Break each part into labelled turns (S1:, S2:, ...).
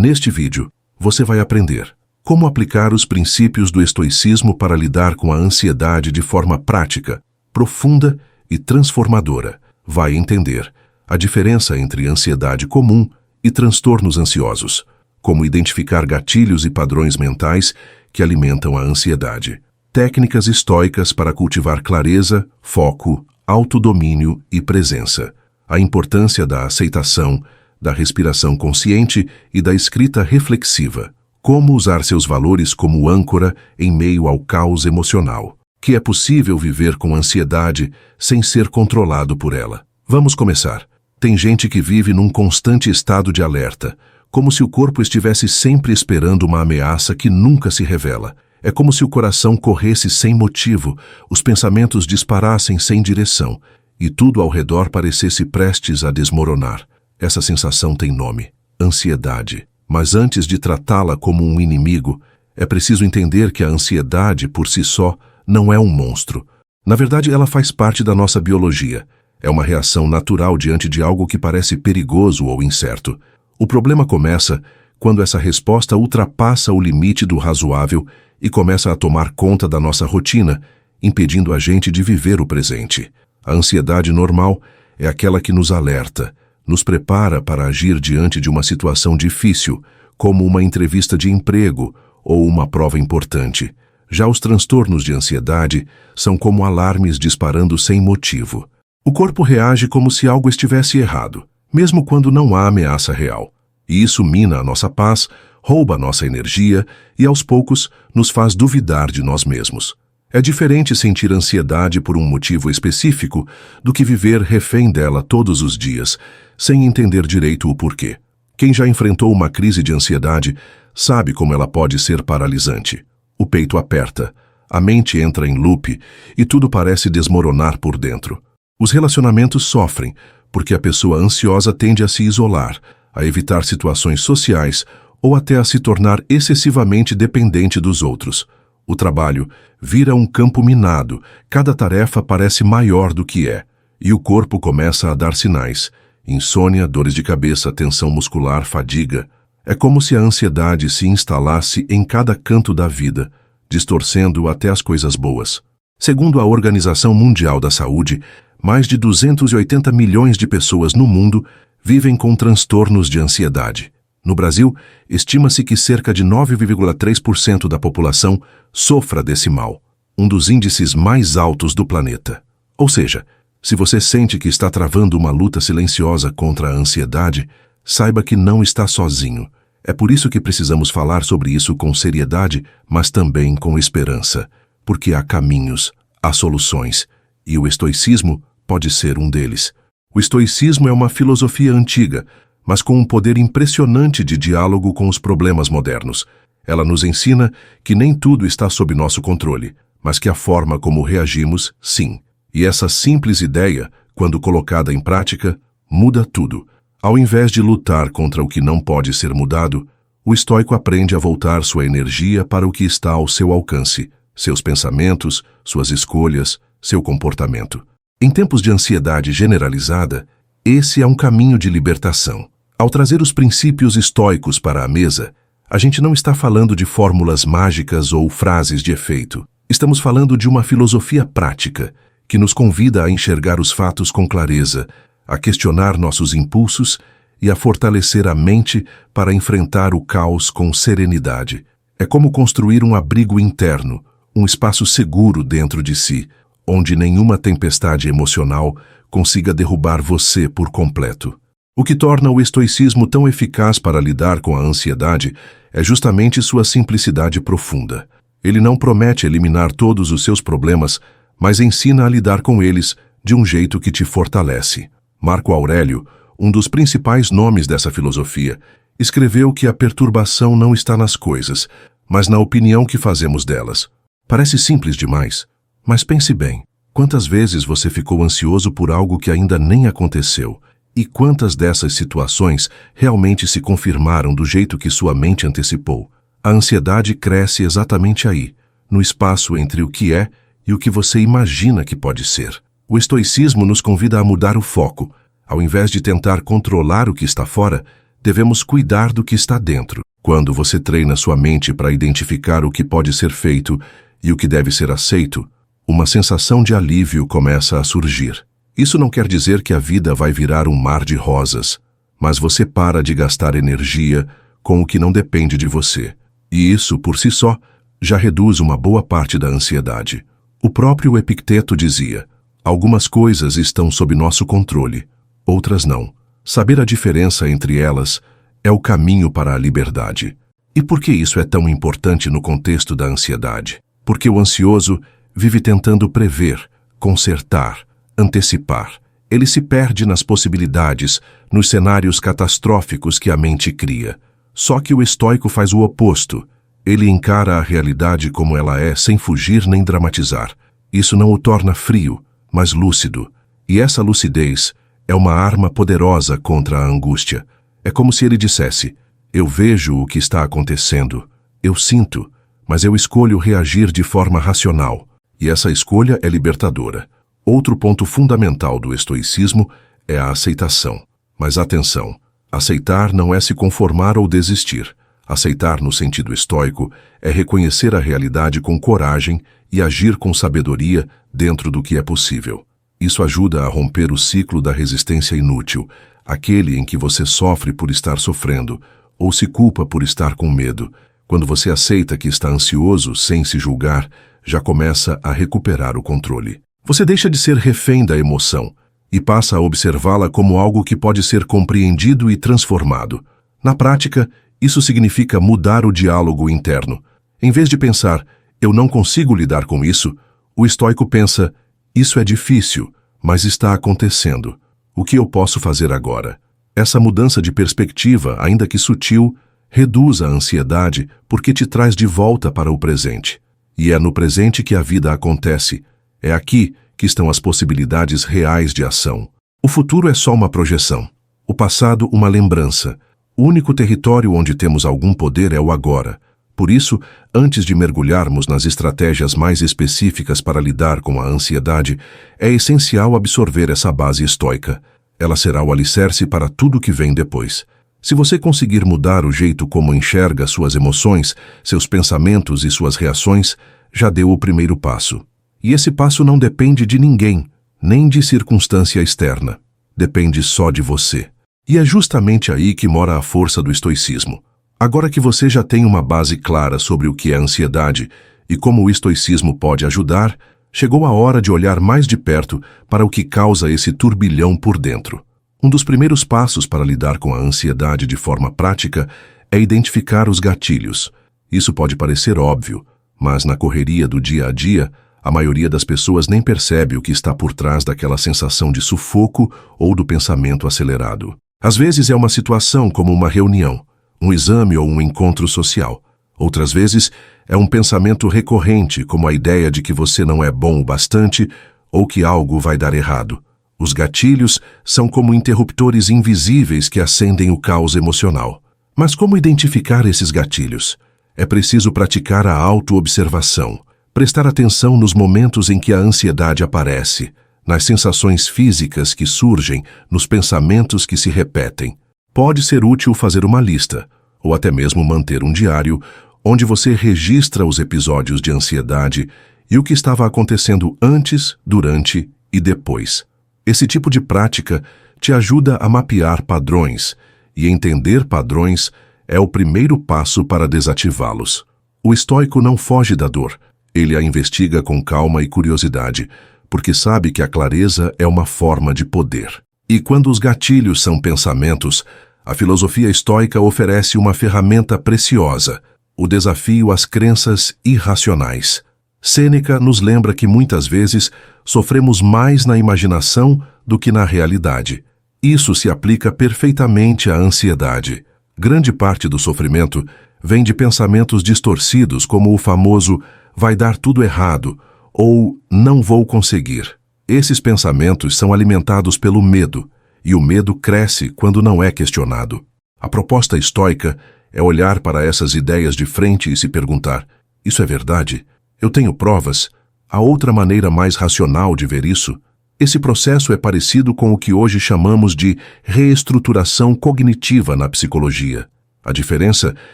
S1: Neste vídeo, você vai aprender como aplicar os princípios do estoicismo para lidar com a ansiedade de forma prática, profunda e transformadora. Vai entender a diferença entre ansiedade comum e transtornos ansiosos, como identificar gatilhos e padrões mentais que alimentam a ansiedade, técnicas estoicas para cultivar clareza, foco, autodomínio e presença, a importância da aceitação, da respiração consciente e da escrita reflexiva, como usar seus valores como âncora em meio ao caos emocional, que é possível viver com ansiedade sem ser controlado por ela. Vamos começar. Tem gente que vive num constante estado de alerta, como se o corpo estivesse sempre esperando uma ameaça que nunca se revela. É como se o coração corresse sem motivo, os pensamentos disparassem sem direção, e tudo ao redor parecesse prestes a desmoronar. Essa sensação tem nome: ansiedade. Mas antes de tratá-la como um inimigo, é preciso entender que a ansiedade, por si só, não é um monstro. Na verdade, ela faz parte da nossa biologia. É uma reação natural diante de algo que parece perigoso ou incerto. O problema começa quando essa resposta ultrapassa o limite do razoável e começa a tomar conta da nossa rotina, impedindo a gente de viver o presente. A ansiedade normal é aquela que nos alerta, nos prepara para agir diante de uma situação difícil, como uma entrevista de emprego ou uma prova importante. Já os transtornos de ansiedade são como alarmes disparando sem motivo. O corpo reage como se algo estivesse errado, mesmo quando não há ameaça real. E isso mina a nossa paz, rouba a nossa energia e, aos poucos, nos faz duvidar de nós mesmos. É diferente sentir ansiedade por um motivo específico do que viver refém dela todos os dias, sem entender direito o porquê. Quem já enfrentou uma crise de ansiedade sabe como ela pode ser paralisante. O peito aperta, a mente entra em loop e tudo parece desmoronar por dentro. Os relacionamentos sofrem, porque a pessoa ansiosa tende a se isolar, a evitar situações sociais ou até a se tornar excessivamente dependente dos outros. O trabalho vira um campo minado, cada tarefa parece maior do que é, e o corpo começa a dar sinais: insônia, dores de cabeça, tensão muscular, fadiga. É como se a ansiedade se instalasse em cada canto da vida, distorcendo até as coisas boas. Segundo a Organização Mundial da Saúde, mais de 280 milhões de pessoas no mundo vivem com transtornos de ansiedade. No Brasil, estima-se que cerca de 9,3% da população sofra desse mal, um dos índices mais altos do planeta. Ou seja, se você sente que está travando uma luta silenciosa contra a ansiedade, saiba que não está sozinho. É por isso que precisamos falar sobre isso com seriedade, mas também com esperança, porque há caminhos, há soluções, e o estoicismo pode ser um deles. O estoicismo é uma filosofia antiga, mas com um poder impressionante de diálogo com os problemas modernos. Ela nos ensina que nem tudo está sob nosso controle, mas que a forma como reagimos, sim. E essa simples ideia, quando colocada em prática, muda tudo. Ao invés de lutar contra o que não pode ser mudado, o estoico aprende a voltar sua energia para o que está ao seu alcance, seus pensamentos, suas escolhas, seu comportamento. Em tempos de ansiedade generalizada, esse é um caminho de libertação. Ao trazer os princípios estoicos para a mesa, a gente não está falando de fórmulas mágicas ou frases de efeito. Estamos falando de uma filosofia prática, que nos convida a enxergar os fatos com clareza, a questionar nossos impulsos e a fortalecer a mente para enfrentar o caos com serenidade. É como construir um abrigo interno, um espaço seguro dentro de si, onde nenhuma tempestade emocional consiga derrubar você por completo. O que torna o estoicismo tão eficaz para lidar com a ansiedade é justamente sua simplicidade profunda. Ele não promete eliminar todos os seus problemas, mas ensina a lidar com eles de um jeito que te fortalece. Marco Aurélio, um dos principais nomes dessa filosofia, escreveu que a perturbação não está nas coisas, mas na opinião que fazemos delas. Parece simples demais, mas pense bem. Quantas vezes você ficou ansioso por algo que ainda nem aconteceu? E quantas dessas situações realmente se confirmaram do jeito que sua mente antecipou? A ansiedade cresce exatamente aí, no espaço entre o que é e o que você imagina que pode ser. O estoicismo nos convida a mudar o foco. Ao invés de tentar controlar o que está fora, devemos cuidar do que está dentro. Quando você treina sua mente para identificar o que pode ser feito e o que deve ser aceito, uma sensação de alívio começa a surgir. Isso não quer dizer que a vida vai virar um mar de rosas, mas você para de gastar energia com o que não depende de você. E isso, por si só, já reduz uma boa parte da ansiedade. O próprio Epicteto dizia: algumas coisas estão sob nosso controle, outras não. Saber a diferença entre elas é o caminho para a liberdade. E por que isso é tão importante no contexto da ansiedade? Porque o ansioso vive tentando prever, consertar, antecipar. Ele se perde nas possibilidades, nos cenários catastróficos que a mente cria. Só que o estoico faz o oposto. Ele encara a realidade como ela é, sem fugir nem dramatizar. Isso não o torna frio, mas lúcido. E essa lucidez é uma arma poderosa contra a angústia. É como se ele dissesse: eu vejo o que está acontecendo, eu sinto, mas eu escolho reagir de forma racional. E essa escolha é libertadora. Outro ponto fundamental do estoicismo é a aceitação. Mas atenção, aceitar não é se conformar ou desistir. Aceitar no sentido estoico é reconhecer a realidade com coragem e agir com sabedoria dentro do que é possível. Isso ajuda a romper o ciclo da resistência inútil, aquele em que você sofre por estar sofrendo, ou se culpa por estar com medo. Quando você aceita que está ansioso sem se julgar, já começa a recuperar o controle. Você deixa de ser refém da emoção e passa a observá-la como algo que pode ser compreendido e transformado. Na prática, isso significa mudar o diálogo interno. Em vez de pensar: eu não consigo lidar com isso, o estoico pensa: isso é difícil, mas está acontecendo. O que eu posso fazer agora? Essa mudança de perspectiva, ainda que sutil, reduz a ansiedade porque te traz de volta para o presente. E é no presente que a vida acontece. É aqui que estão as possibilidades reais de ação. O futuro é só uma projeção. O passado, uma lembrança. O único território onde temos algum poder é o agora. Por isso, antes de mergulharmos nas estratégias mais específicas para lidar com a ansiedade, é essencial absorver essa base estoica. Ela será o alicerce para tudo que vem depois. Se você conseguir mudar o jeito como enxerga suas emoções, seus pensamentos e suas reações, já deu o primeiro passo. E esse passo não depende de ninguém, nem de circunstância externa. Depende só de você. E é justamente aí que mora a força do estoicismo. Agora que você já tem uma base clara sobre o que é ansiedade e como o estoicismo pode ajudar, chegou a hora de olhar mais de perto para o que causa esse turbilhão por dentro. Um dos primeiros passos para lidar com a ansiedade de forma prática é identificar os gatilhos. Isso pode parecer óbvio, mas na correria do dia a dia, a maioria das pessoas nem percebe o que está por trás daquela sensação de sufoco ou do pensamento acelerado. Às vezes é uma situação como uma reunião, um exame ou um encontro social. Outras vezes é um pensamento recorrente, como a ideia de que você não é bom o bastante ou que algo vai dar errado. Os gatilhos são como interruptores invisíveis que acendem o caos emocional. Mas como identificar esses gatilhos? É preciso praticar a autoobservação, prestar atenção nos momentos em que a ansiedade aparece, nas sensações físicas que surgem, nos pensamentos que se repetem. Pode ser útil fazer uma lista, ou até mesmo manter um diário, onde você registra os episódios de ansiedade e o que estava acontecendo antes, durante e depois. Esse tipo de prática te ajuda a mapear padrões, e entender padrões é o primeiro passo para desativá-los. O estoico não foge da dor, ele a investiga com calma e curiosidade, porque sabe que a clareza é uma forma de poder. E quando os gatilhos são pensamentos, a filosofia estoica oferece uma ferramenta preciosa, o desafio às crenças irracionais. Sêneca nos lembra que muitas vezes sofremos mais na imaginação do que na realidade. Isso se aplica perfeitamente à ansiedade. Grande parte do sofrimento vem de pensamentos distorcidos, como o famoso "vai dar tudo errado" ou "não vou conseguir". Esses pensamentos são alimentados pelo medo, e o medo cresce quando não é questionado. A proposta estoica é olhar para essas ideias de frente e se perguntar: isso é verdade? Eu tenho provas? Há outra maneira mais racional de ver isso? Esse processo é parecido com o que hoje chamamos de reestruturação cognitiva na psicologia. A diferença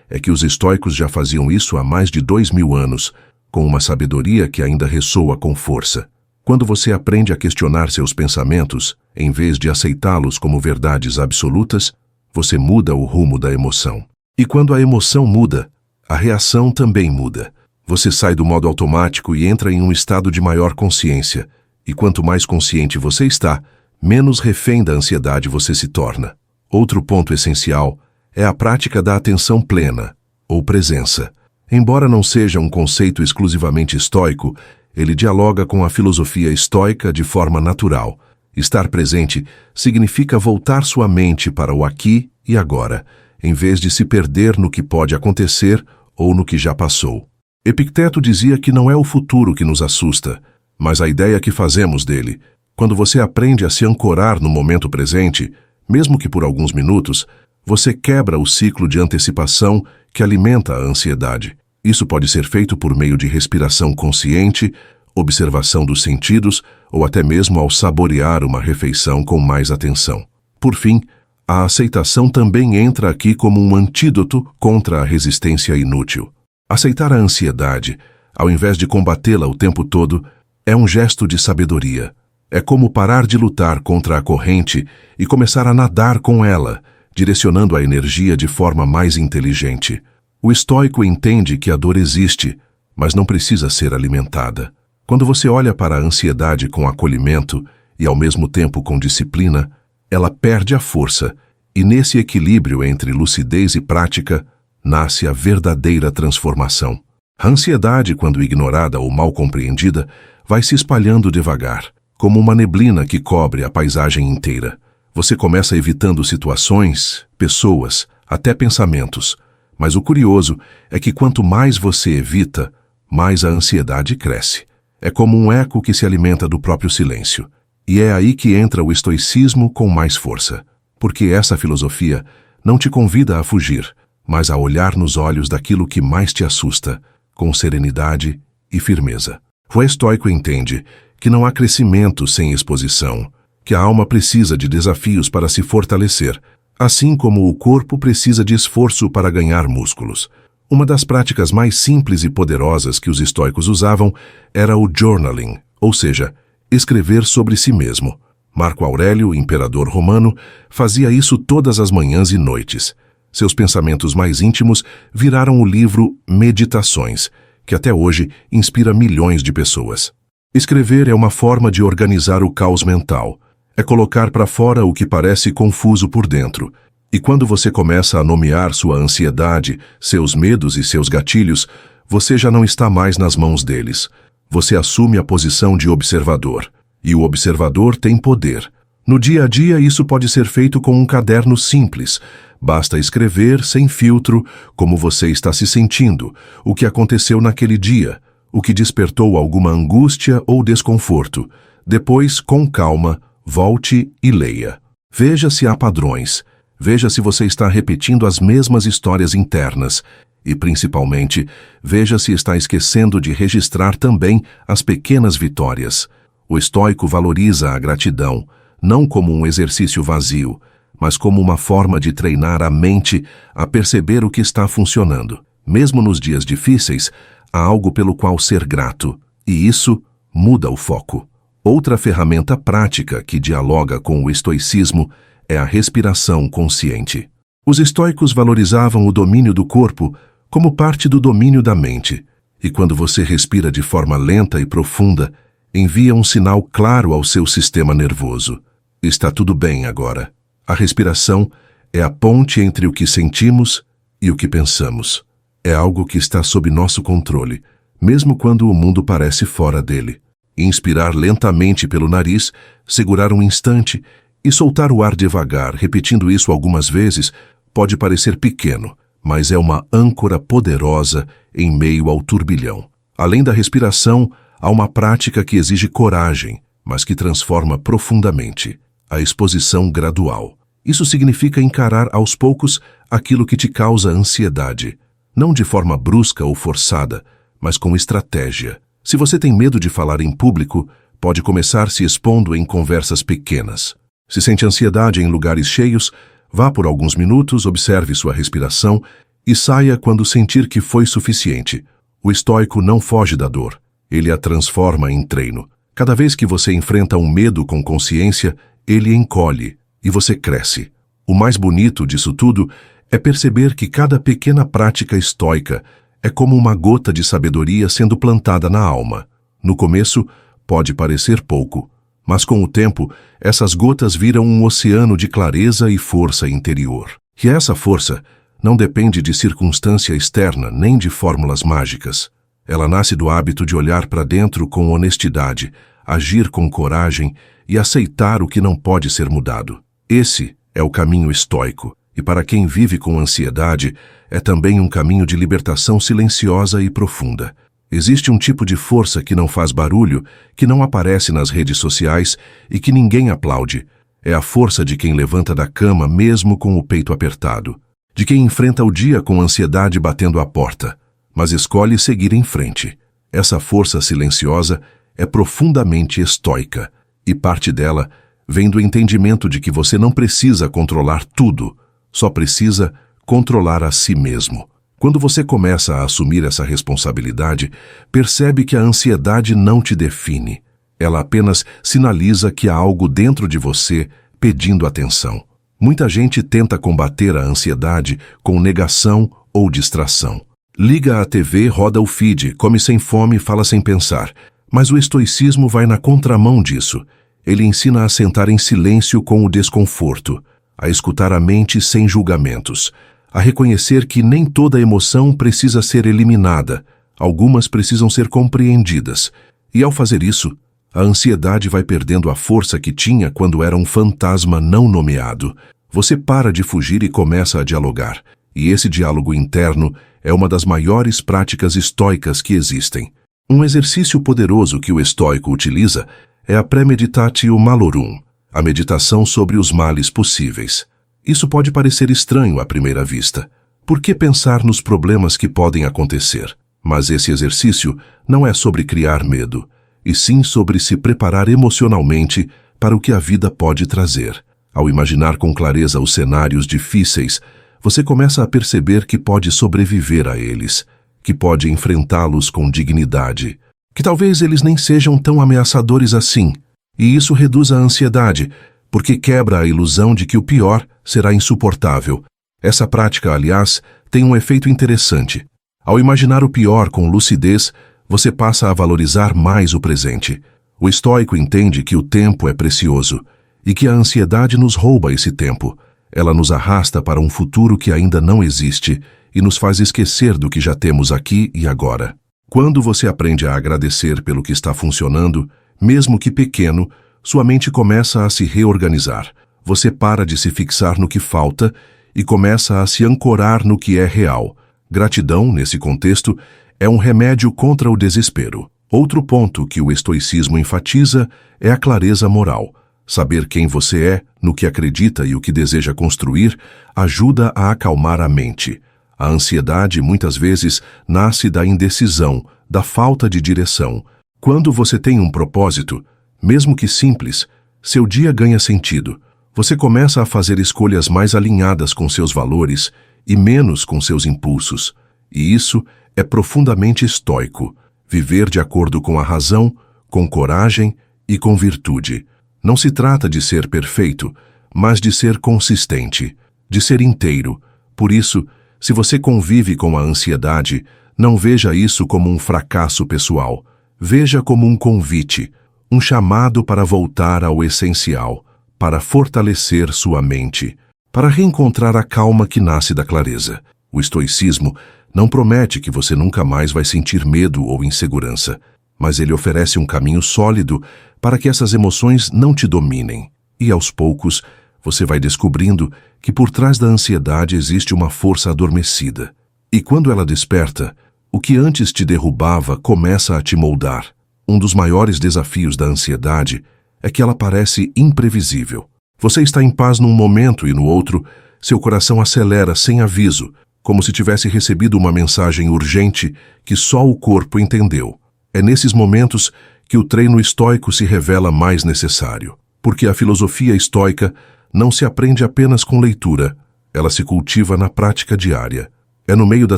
S1: é que os estoicos já faziam isso há mais de 2000 anos, com uma sabedoria que ainda ressoa com força. Quando você aprende a questionar seus pensamentos, em vez de aceitá-los como verdades absolutas, você muda o rumo da emoção. E quando a emoção muda, a reação também muda. Você sai do modo automático e entra em um estado de maior consciência. E quanto mais consciente você está, menos refém da ansiedade você se torna. Outro ponto essencial é a prática da atenção plena, ou presença. Embora não seja um conceito exclusivamente estoico, ele dialoga com a filosofia estoica de forma natural. Estar presente significa voltar sua mente para o aqui e agora, em vez de se perder no que pode acontecer ou no que já passou. Epicteto dizia que não é o futuro que nos assusta, mas a ideia que fazemos dele. Quando você aprende a se ancorar no momento presente, mesmo que por alguns minutos, você quebra o ciclo de antecipação que alimenta a ansiedade. Isso pode ser feito por meio de respiração consciente, observação dos sentidos ou até mesmo ao saborear uma refeição com mais atenção. Por fim, a aceitação também entra aqui como um antídoto contra a resistência inútil. Aceitar a ansiedade, ao invés de combatê-la o tempo todo, é um gesto de sabedoria. É como parar de lutar contra a corrente e começar a nadar com ela, direcionando a energia de forma mais inteligente. O estoico entende que a dor existe, mas não precisa ser alimentada. Quando você olha para a ansiedade com acolhimento e ao mesmo tempo com disciplina, ela perde a força, e nesse equilíbrio entre lucidez e prática, nasce a verdadeira transformação. A ansiedade, quando ignorada ou mal compreendida, vai se espalhando devagar, como uma neblina que cobre a paisagem inteira. Você começa evitando situações, pessoas, até pensamentos. Mas o curioso é que quanto mais você evita, mais a ansiedade cresce. É como um eco que se alimenta do próprio silêncio. E é aí que entra o estoicismo com mais força. Porque essa filosofia não te convida a fugir, mas a olhar nos olhos daquilo que mais te assusta, com serenidade e firmeza. O estoico entende que não há crescimento sem exposição, que a alma precisa de desafios para se fortalecer, assim como o corpo precisa de esforço para ganhar músculos. Uma das práticas mais simples e poderosas que os estoicos usavam era o journaling, ou seja, escrever sobre si mesmo. Marco Aurélio, imperador romano, fazia isso todas as manhãs e noites. Seus pensamentos mais íntimos viraram o livro Meditações, que até hoje inspira milhões de pessoas. Escrever é uma forma de organizar o caos mental. É colocar para fora o que parece confuso por dentro. E quando você começa a nomear sua ansiedade, seus medos e seus gatilhos, você já não está mais nas mãos deles. Você assume a posição de observador. E o observador tem poder. No dia a dia, isso pode ser feito com um caderno simples. Basta escrever, sem filtro, como você está se sentindo, o que aconteceu naquele dia, o que despertou alguma angústia ou desconforto. Depois, com calma, volte e leia. Veja se há padrões. Veja se você está repetindo as mesmas histórias internas. E, principalmente, veja se está esquecendo de registrar também as pequenas vitórias. O estoico valoriza a gratidão, não como um exercício vazio, mas como uma forma de treinar a mente a perceber o que está funcionando. Mesmo nos dias difíceis, há algo pelo qual ser grato, e isso muda o foco. Outra ferramenta prática que dialoga com o estoicismo é a respiração consciente. Os estoicos valorizavam o domínio do corpo como parte do domínio da mente, e quando você respira de forma lenta e profunda, envia um sinal claro ao seu sistema nervoso. Está tudo bem agora. A respiração é a ponte entre o que sentimos e o que pensamos. É algo que está sob nosso controle, mesmo quando o mundo parece fora dele. Inspirar lentamente pelo nariz, segurar um instante e soltar o ar devagar, repetindo isso algumas vezes, pode parecer pequeno, mas é uma âncora poderosa em meio ao turbilhão. Além da respiração, há uma prática que exige coragem, mas que transforma profundamente: a exposição gradual. Isso significa encarar aos poucos aquilo que te causa ansiedade, não de forma brusca ou forçada, mas com estratégia. Se você tem medo de falar em público, Pode começar se expondo em conversas pequenas. Se sente ansiedade em lugares cheios, vá por alguns minutos, observe sua respiração e saia quando sentir que foi suficiente. O estoico não foge da dor, ele a transforma em treino. Cada vez que você enfrenta um medo com consciência, ele encolhe e você cresce. O mais bonito disso tudo é perceber que cada pequena prática estoica é como uma gota de sabedoria sendo plantada na alma. No começo, pode parecer pouco, mas com o tempo, essas gotas viram um oceano de clareza e força interior. E essa força não depende de circunstância externa nem de fórmulas mágicas. Ela nasce do hábito de olhar para dentro com honestidade, agir com coragem e aceitar o que não pode ser mudado. Esse é o caminho estoico, e para quem vive com ansiedade, é também um caminho de libertação silenciosa e profunda. Existe um tipo de força que não faz barulho, que não aparece nas redes sociais e que ninguém aplaude. É a força de quem levanta da cama mesmo com o peito apertado, de quem enfrenta o dia com ansiedade batendo à porta, mas escolhe seguir em frente. Essa força silenciosa é profundamente estoica, e parte dela vem do entendimento de que você não precisa controlar tudo, só precisa controlar a si mesmo. Quando você começa a assumir essa responsabilidade, percebe que a ansiedade não te define. Ela apenas sinaliza que há algo dentro de você pedindo atenção. Muita gente tenta combater a ansiedade com negação ou distração. Liga a TV, roda o feed, come sem fome, fala sem pensar. Mas o estoicismo vai na contramão disso. Ele ensina a sentar em silêncio com o desconforto, a escutar a mente sem julgamentos, a reconhecer que nem toda emoção precisa ser eliminada, algumas precisam ser compreendidas. E ao fazer isso, a ansiedade vai perdendo a força que tinha quando era um fantasma não nomeado. Você para de fugir e começa a dialogar. E esse diálogo interno é uma das maiores práticas estoicas que existem. Um exercício poderoso que o estoico utiliza é a premeditatio malorum, a meditação sobre os males possíveis. Isso pode parecer estranho à primeira vista. Por que pensar nos problemas que podem acontecer? Mas esse exercício não é sobre criar medo, e sim sobre se preparar emocionalmente para o que a vida pode trazer. Ao imaginar com clareza os cenários difíceis, você começa a perceber que pode sobreviver a eles, que pode enfrentá-los com dignidade, que talvez eles nem sejam tão ameaçadores assim, e isso reduz a ansiedade, porque quebra a ilusão de que o pior será insuportável. Essa prática, aliás, tem um efeito interessante. Ao imaginar o pior com lucidez, você passa a valorizar mais o presente. O estoico entende que o tempo é precioso e que a ansiedade nos rouba esse tempo. Ela nos arrasta para um futuro que ainda não existe e nos faz esquecer do que já temos aqui e agora. Quando você aprende a agradecer pelo que está funcionando, mesmo que pequeno, sua mente começa a se reorganizar. Você para de se fixar no que falta e começa a se ancorar no que é real. Gratidão, nesse contexto, é um remédio contra o desespero. Outro ponto que o estoicismo enfatiza é a clareza moral. Saber quem você é, no que acredita e o que deseja construir, ajuda a acalmar a mente. A ansiedade, muitas vezes, nasce da indecisão, da falta de direção. Quando você tem um propósito, mesmo que simples, seu dia ganha sentido. Você começa a fazer escolhas mais alinhadas com seus valores e menos com seus impulsos. E isso é profundamente estoico. Viver de acordo com a razão, com coragem e com virtude. Não se trata de ser perfeito, mas de ser consistente, de ser inteiro. Por isso, se você convive com a ansiedade, não veja isso como um fracasso pessoal. Veja como um convite, um chamado para voltar ao essencial, para fortalecer sua mente, para reencontrar a calma que nasce da clareza. O estoicismo não promete que você nunca mais vai sentir medo ou insegurança, mas ele oferece um caminho sólido para que essas emoções não te dominem. E aos poucos, você vai descobrindo que por trás da ansiedade existe uma força adormecida. E quando ela desperta, o que antes te derrubava começa a te moldar. Um dos maiores desafios da ansiedade é que ela parece imprevisível. Você está em paz num momento e no outro, seu coração acelera sem aviso, como se tivesse recebido uma mensagem urgente que só o corpo entendeu. É nesses momentos que o treino estoico se revela mais necessário, porque a filosofia estoica não se aprende apenas com leitura, ela se cultiva na prática diária. É no meio da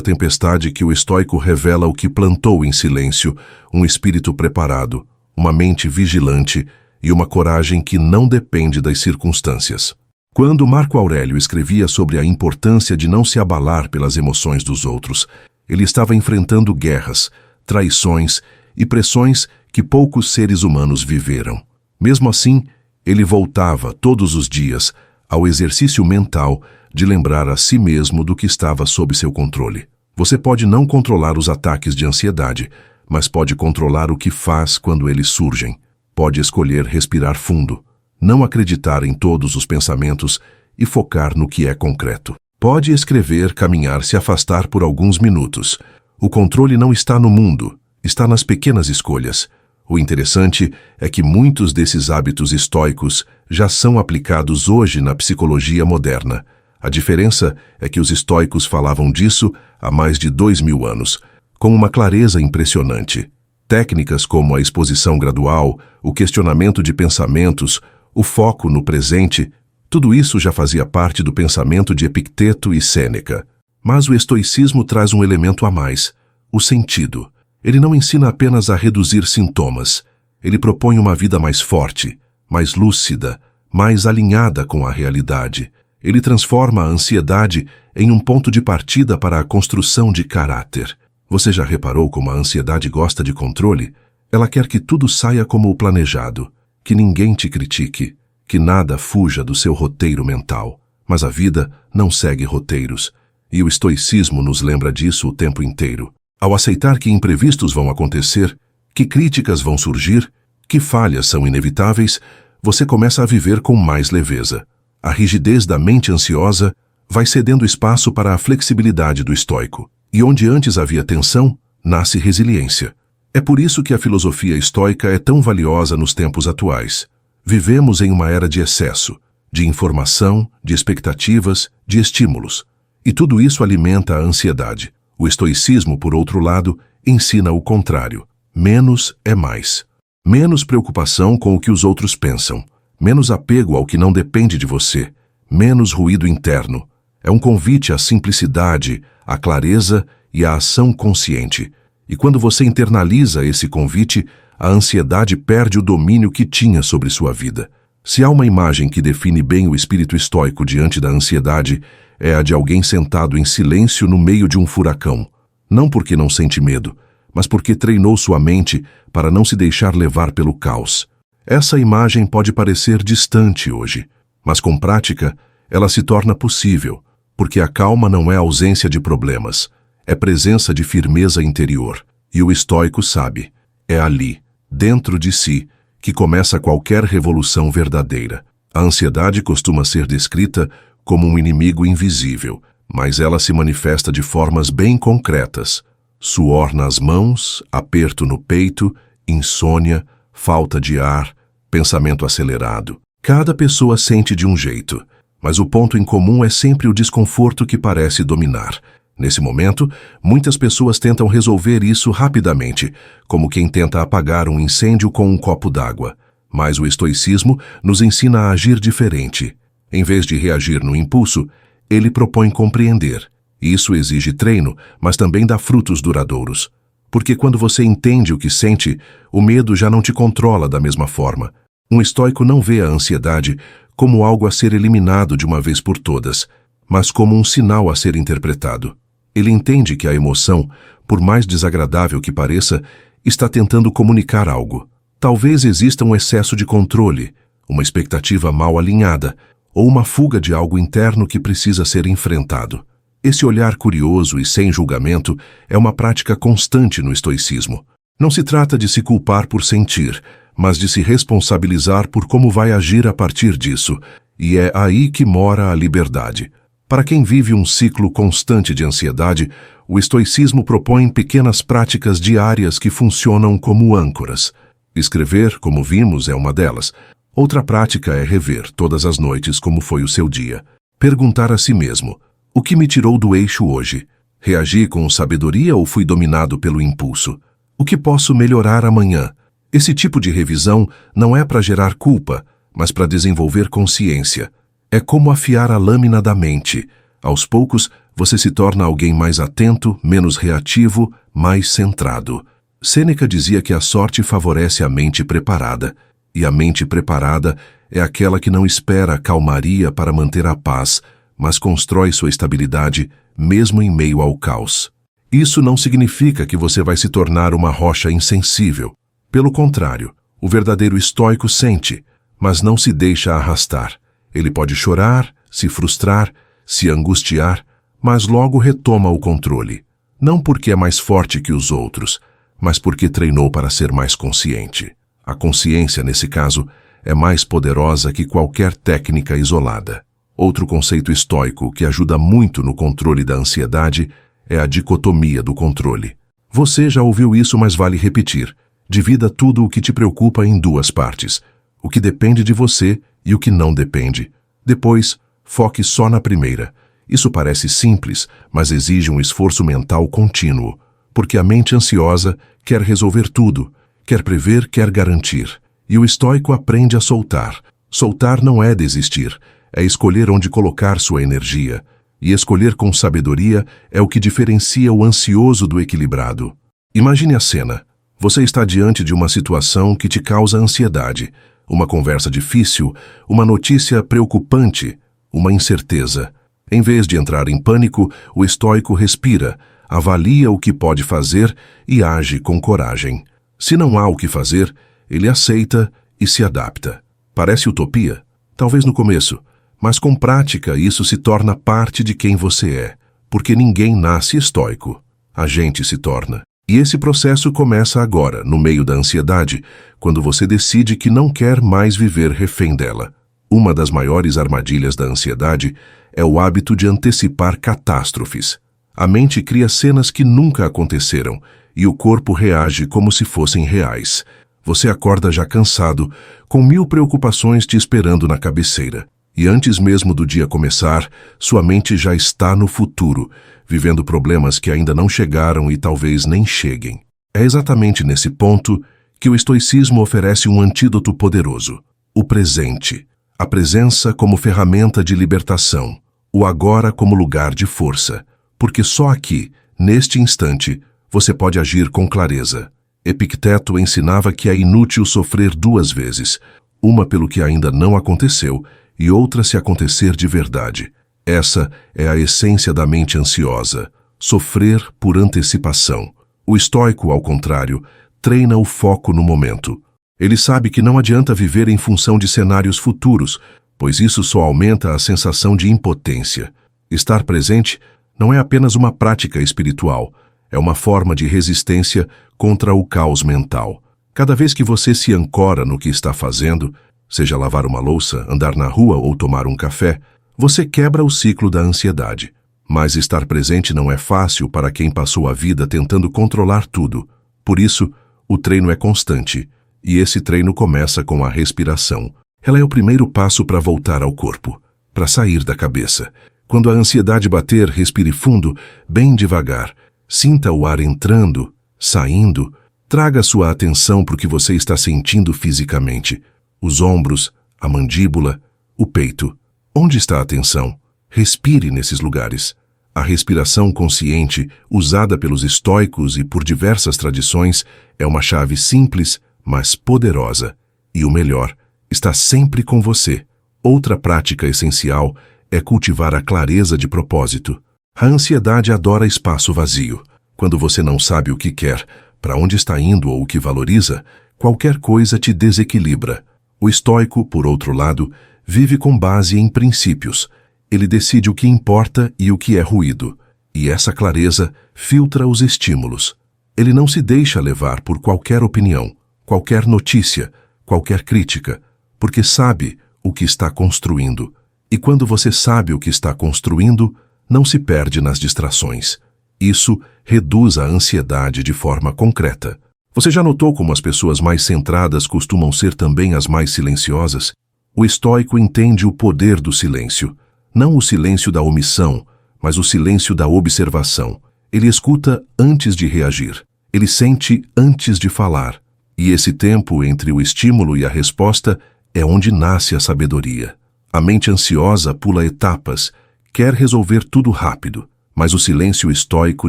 S1: tempestade que o estoico revela o que plantou em silêncio, um espírito preparado, uma mente vigilante e uma coragem que não depende das circunstâncias. Quando Marco Aurélio escrevia sobre a importância de não se abalar pelas emoções dos outros, ele estava enfrentando guerras, traições e pressões que poucos seres humanos viveram. Mesmo assim, ele voltava todos os dias ao exercício mental de lembrar a si mesmo do que estava sob seu controle. Você pode não controlar os ataques de ansiedade, mas pode controlar o que faz quando eles surgem. Pode escolher respirar fundo, não acreditar em todos os pensamentos e focar no que é concreto. Pode escrever, caminhar, se afastar por alguns minutos. O controle não está no mundo, está nas pequenas escolhas. O interessante é que muitos desses hábitos estoicos já são aplicados hoje na psicologia moderna. A diferença é que os estoicos falavam disso há mais de 2000 anos, com uma clareza impressionante. Técnicas como a exposição gradual, o questionamento de pensamentos, o foco no presente, tudo isso já fazia parte do pensamento de Epicteto e Sêneca. Mas o estoicismo traz um elemento a mais, o sentido. Ele não ensina apenas a reduzir sintomas, ele propõe uma vida mais forte, mais lúcida, mais alinhada com a realidade. Ele transforma a ansiedade em um ponto de partida para a construção de caráter. Você já reparou como a ansiedade gosta de controle? Ela quer que tudo saia como o planejado, que ninguém te critique, que nada fuja do seu roteiro mental. Mas a vida não segue roteiros, e o estoicismo nos lembra disso o tempo inteiro. Ao aceitar que imprevistos vão acontecer, que críticas vão surgir, que falhas são inevitáveis, você começa a viver com mais leveza. A rigidez da mente ansiosa vai cedendo espaço para a flexibilidade do estoico. E onde antes havia tensão, nasce resiliência. É por isso que a filosofia estoica é tão valiosa nos tempos atuais. Vivemos em uma era de excesso, de informação, de expectativas, de estímulos. E tudo isso alimenta a ansiedade. O estoicismo, por outro lado, ensina o contrário. Menos é mais. Menos preocupação com o que os outros pensam. Menos apego ao que não depende de você. Menos ruído interno. É um convite à simplicidade, à clareza e à ação consciente. E quando você internaliza esse convite, a ansiedade perde o domínio que tinha sobre sua vida. Se há uma imagem que define bem o espírito estoico diante da ansiedade, é a de alguém sentado em silêncio no meio de um furacão. Não porque não sente medo, mas porque treinou sua mente para não se deixar levar pelo caos. Essa imagem pode parecer distante hoje, mas com prática, ela se torna possível, porque a calma não é ausência de problemas, é presença de firmeza interior. E o estoico sabe, é ali, dentro de si, que começa qualquer revolução verdadeira. A ansiedade costuma ser descrita como um inimigo invisível, mas ela se manifesta de formas bem concretas. Suor nas mãos, aperto no peito, insônia, falta de ar, pensamento acelerado. Cada pessoa sente de um jeito, mas o ponto em comum é sempre o desconforto que parece dominar. Nesse momento, muitas pessoas tentam resolver isso rapidamente, como quem tenta apagar um incêndio com um copo d'água. Mas o estoicismo nos ensina a agir diferente. Em vez de reagir no impulso, ele propõe compreender. Isso exige treino, mas também dá frutos duradouros. Porque quando você entende o que sente, o medo já não te controla da mesma forma. Um estoico não vê a ansiedade como algo a ser eliminado de uma vez por todas, mas como um sinal a ser interpretado. Ele entende que a emoção, por mais desagradável que pareça, está tentando comunicar algo. Talvez exista um excesso de controle, uma expectativa mal alinhada, ou uma fuga de algo interno que precisa ser enfrentado. Esse olhar curioso e sem julgamento é uma prática constante no estoicismo. Não se trata de se culpar por sentir, mas de se responsabilizar por como vai agir a partir disso, e é aí que mora a liberdade. Para quem vive um ciclo constante de ansiedade, o estoicismo propõe pequenas práticas diárias que funcionam como âncoras. Escrever, como vimos, é uma delas. Outra prática é rever todas as noites como foi o seu dia. Perguntar a si mesmo: o que me tirou do eixo hoje? Reagi com sabedoria ou fui dominado pelo impulso? O que posso melhorar amanhã? Esse tipo de revisão não é para gerar culpa, mas para desenvolver consciência. É como afiar a lâmina da mente. Aos poucos, você se torna alguém mais atento, menos reativo, mais centrado. Sêneca dizia que a sorte favorece a mente preparada, e a mente preparada é aquela que não espera a calmaria para manter a paz, mas constrói sua estabilidade mesmo em meio ao caos. Isso não significa que você vai se tornar uma rocha insensível. Pelo contrário, o verdadeiro estoico sente, mas não se deixa arrastar. Ele pode chorar, se frustrar, se angustiar, mas logo retoma o controle. Não porque é mais forte que os outros, mas porque treinou para ser mais consciente. A consciência, nesse caso, é mais poderosa que qualquer técnica isolada. Outro conceito estoico que ajuda muito no controle da ansiedade é a dicotomia do controle. Você já ouviu isso, mas vale repetir. Divida tudo o que te preocupa em duas partes: o que depende de você e o que não depende. Depois, foque só na primeira. Isso parece simples, mas exige um esforço mental contínuo, porque a mente ansiosa quer resolver tudo, quer prever, quer garantir. E o estoico aprende a soltar. Soltar não é desistir, é escolher onde colocar sua energia. E escolher com sabedoria é o que diferencia o ansioso do equilibrado. Imagine a cena. Você está diante de uma situação que te causa ansiedade, uma conversa difícil, uma notícia preocupante, uma incerteza. Em vez de entrar em pânico, o estoico respira, avalia o que pode fazer e age com coragem. Se não há o que fazer, ele aceita e se adapta. Parece utopia? Talvez no começo, mas com prática isso se torna parte de quem você é, porque ninguém nasce estoico. A gente se torna. E esse processo começa agora, no meio da ansiedade, quando você decide que não quer mais viver refém dela. Uma das maiores armadilhas da ansiedade é o hábito de antecipar catástrofes. A mente cria cenas que nunca aconteceram e o corpo reage como se fossem reais. Você acorda já cansado, com 1000 preocupações te esperando na cabeceira. E antes mesmo do dia começar, sua mente já está no futuro, vivendo problemas que ainda não chegaram e talvez nem cheguem. É exatamente nesse ponto que o estoicismo oferece um antídoto poderoso: o presente. A presença como ferramenta de libertação, o agora como lugar de força, porque só aqui, neste instante, você pode agir com clareza. Epicteto ensinava que é inútil sofrer 2 vezes, uma pelo que ainda não aconteceu e outra se acontecer de verdade. Essa é a essência da mente ansiosa, sofrer por antecipação. O estoico, ao contrário, treina o foco no momento. Ele sabe que não adianta viver em função de cenários futuros, pois isso só aumenta a sensação de impotência. Estar presente não é apenas uma prática espiritual, é uma forma de resistência contra o caos mental. Cada vez que você se ancora no que está fazendo, seja lavar uma louça, andar na rua ou tomar um café, você quebra o ciclo da ansiedade. Mas estar presente não é fácil para quem passou a vida tentando controlar tudo. Por isso, o treino é constante. E esse treino começa com a respiração. Ela é o primeiro passo para voltar ao corpo, para sair da cabeça. Quando a ansiedade bater, respire fundo, bem devagar. Sinta o ar entrando, saindo. Traga sua atenção para o que você está sentindo fisicamente. Os ombros, a mandíbula, o peito. Onde está a atenção? Respire nesses lugares. A respiração consciente, usada pelos estoicos e por diversas tradições, é uma chave simples, mas poderosa. E o melhor, está sempre com você. Outra prática essencial é cultivar a clareza de propósito. A ansiedade adora espaço vazio. Quando você não sabe o que quer, para onde está indo ou o que valoriza, qualquer coisa te desequilibra. O estoico, por outro lado, vive com base em princípios. Ele decide o que importa e o que é ruído. E essa clareza filtra os estímulos. Ele não se deixa levar por qualquer opinião, qualquer notícia, qualquer crítica, porque sabe o que está construindo. E quando você sabe o que está construindo, não se perde nas distrações. Isso reduz a ansiedade de forma concreta. Você já notou como as pessoas mais centradas costumam ser também as mais silenciosas? O estoico entende o poder do silêncio. Não o silêncio da omissão, mas o silêncio da observação. Ele escuta antes de reagir. Ele sente antes de falar. E esse tempo entre o estímulo e a resposta é onde nasce a sabedoria. A mente ansiosa pula etapas, quer resolver tudo rápido, mas o silêncio estoico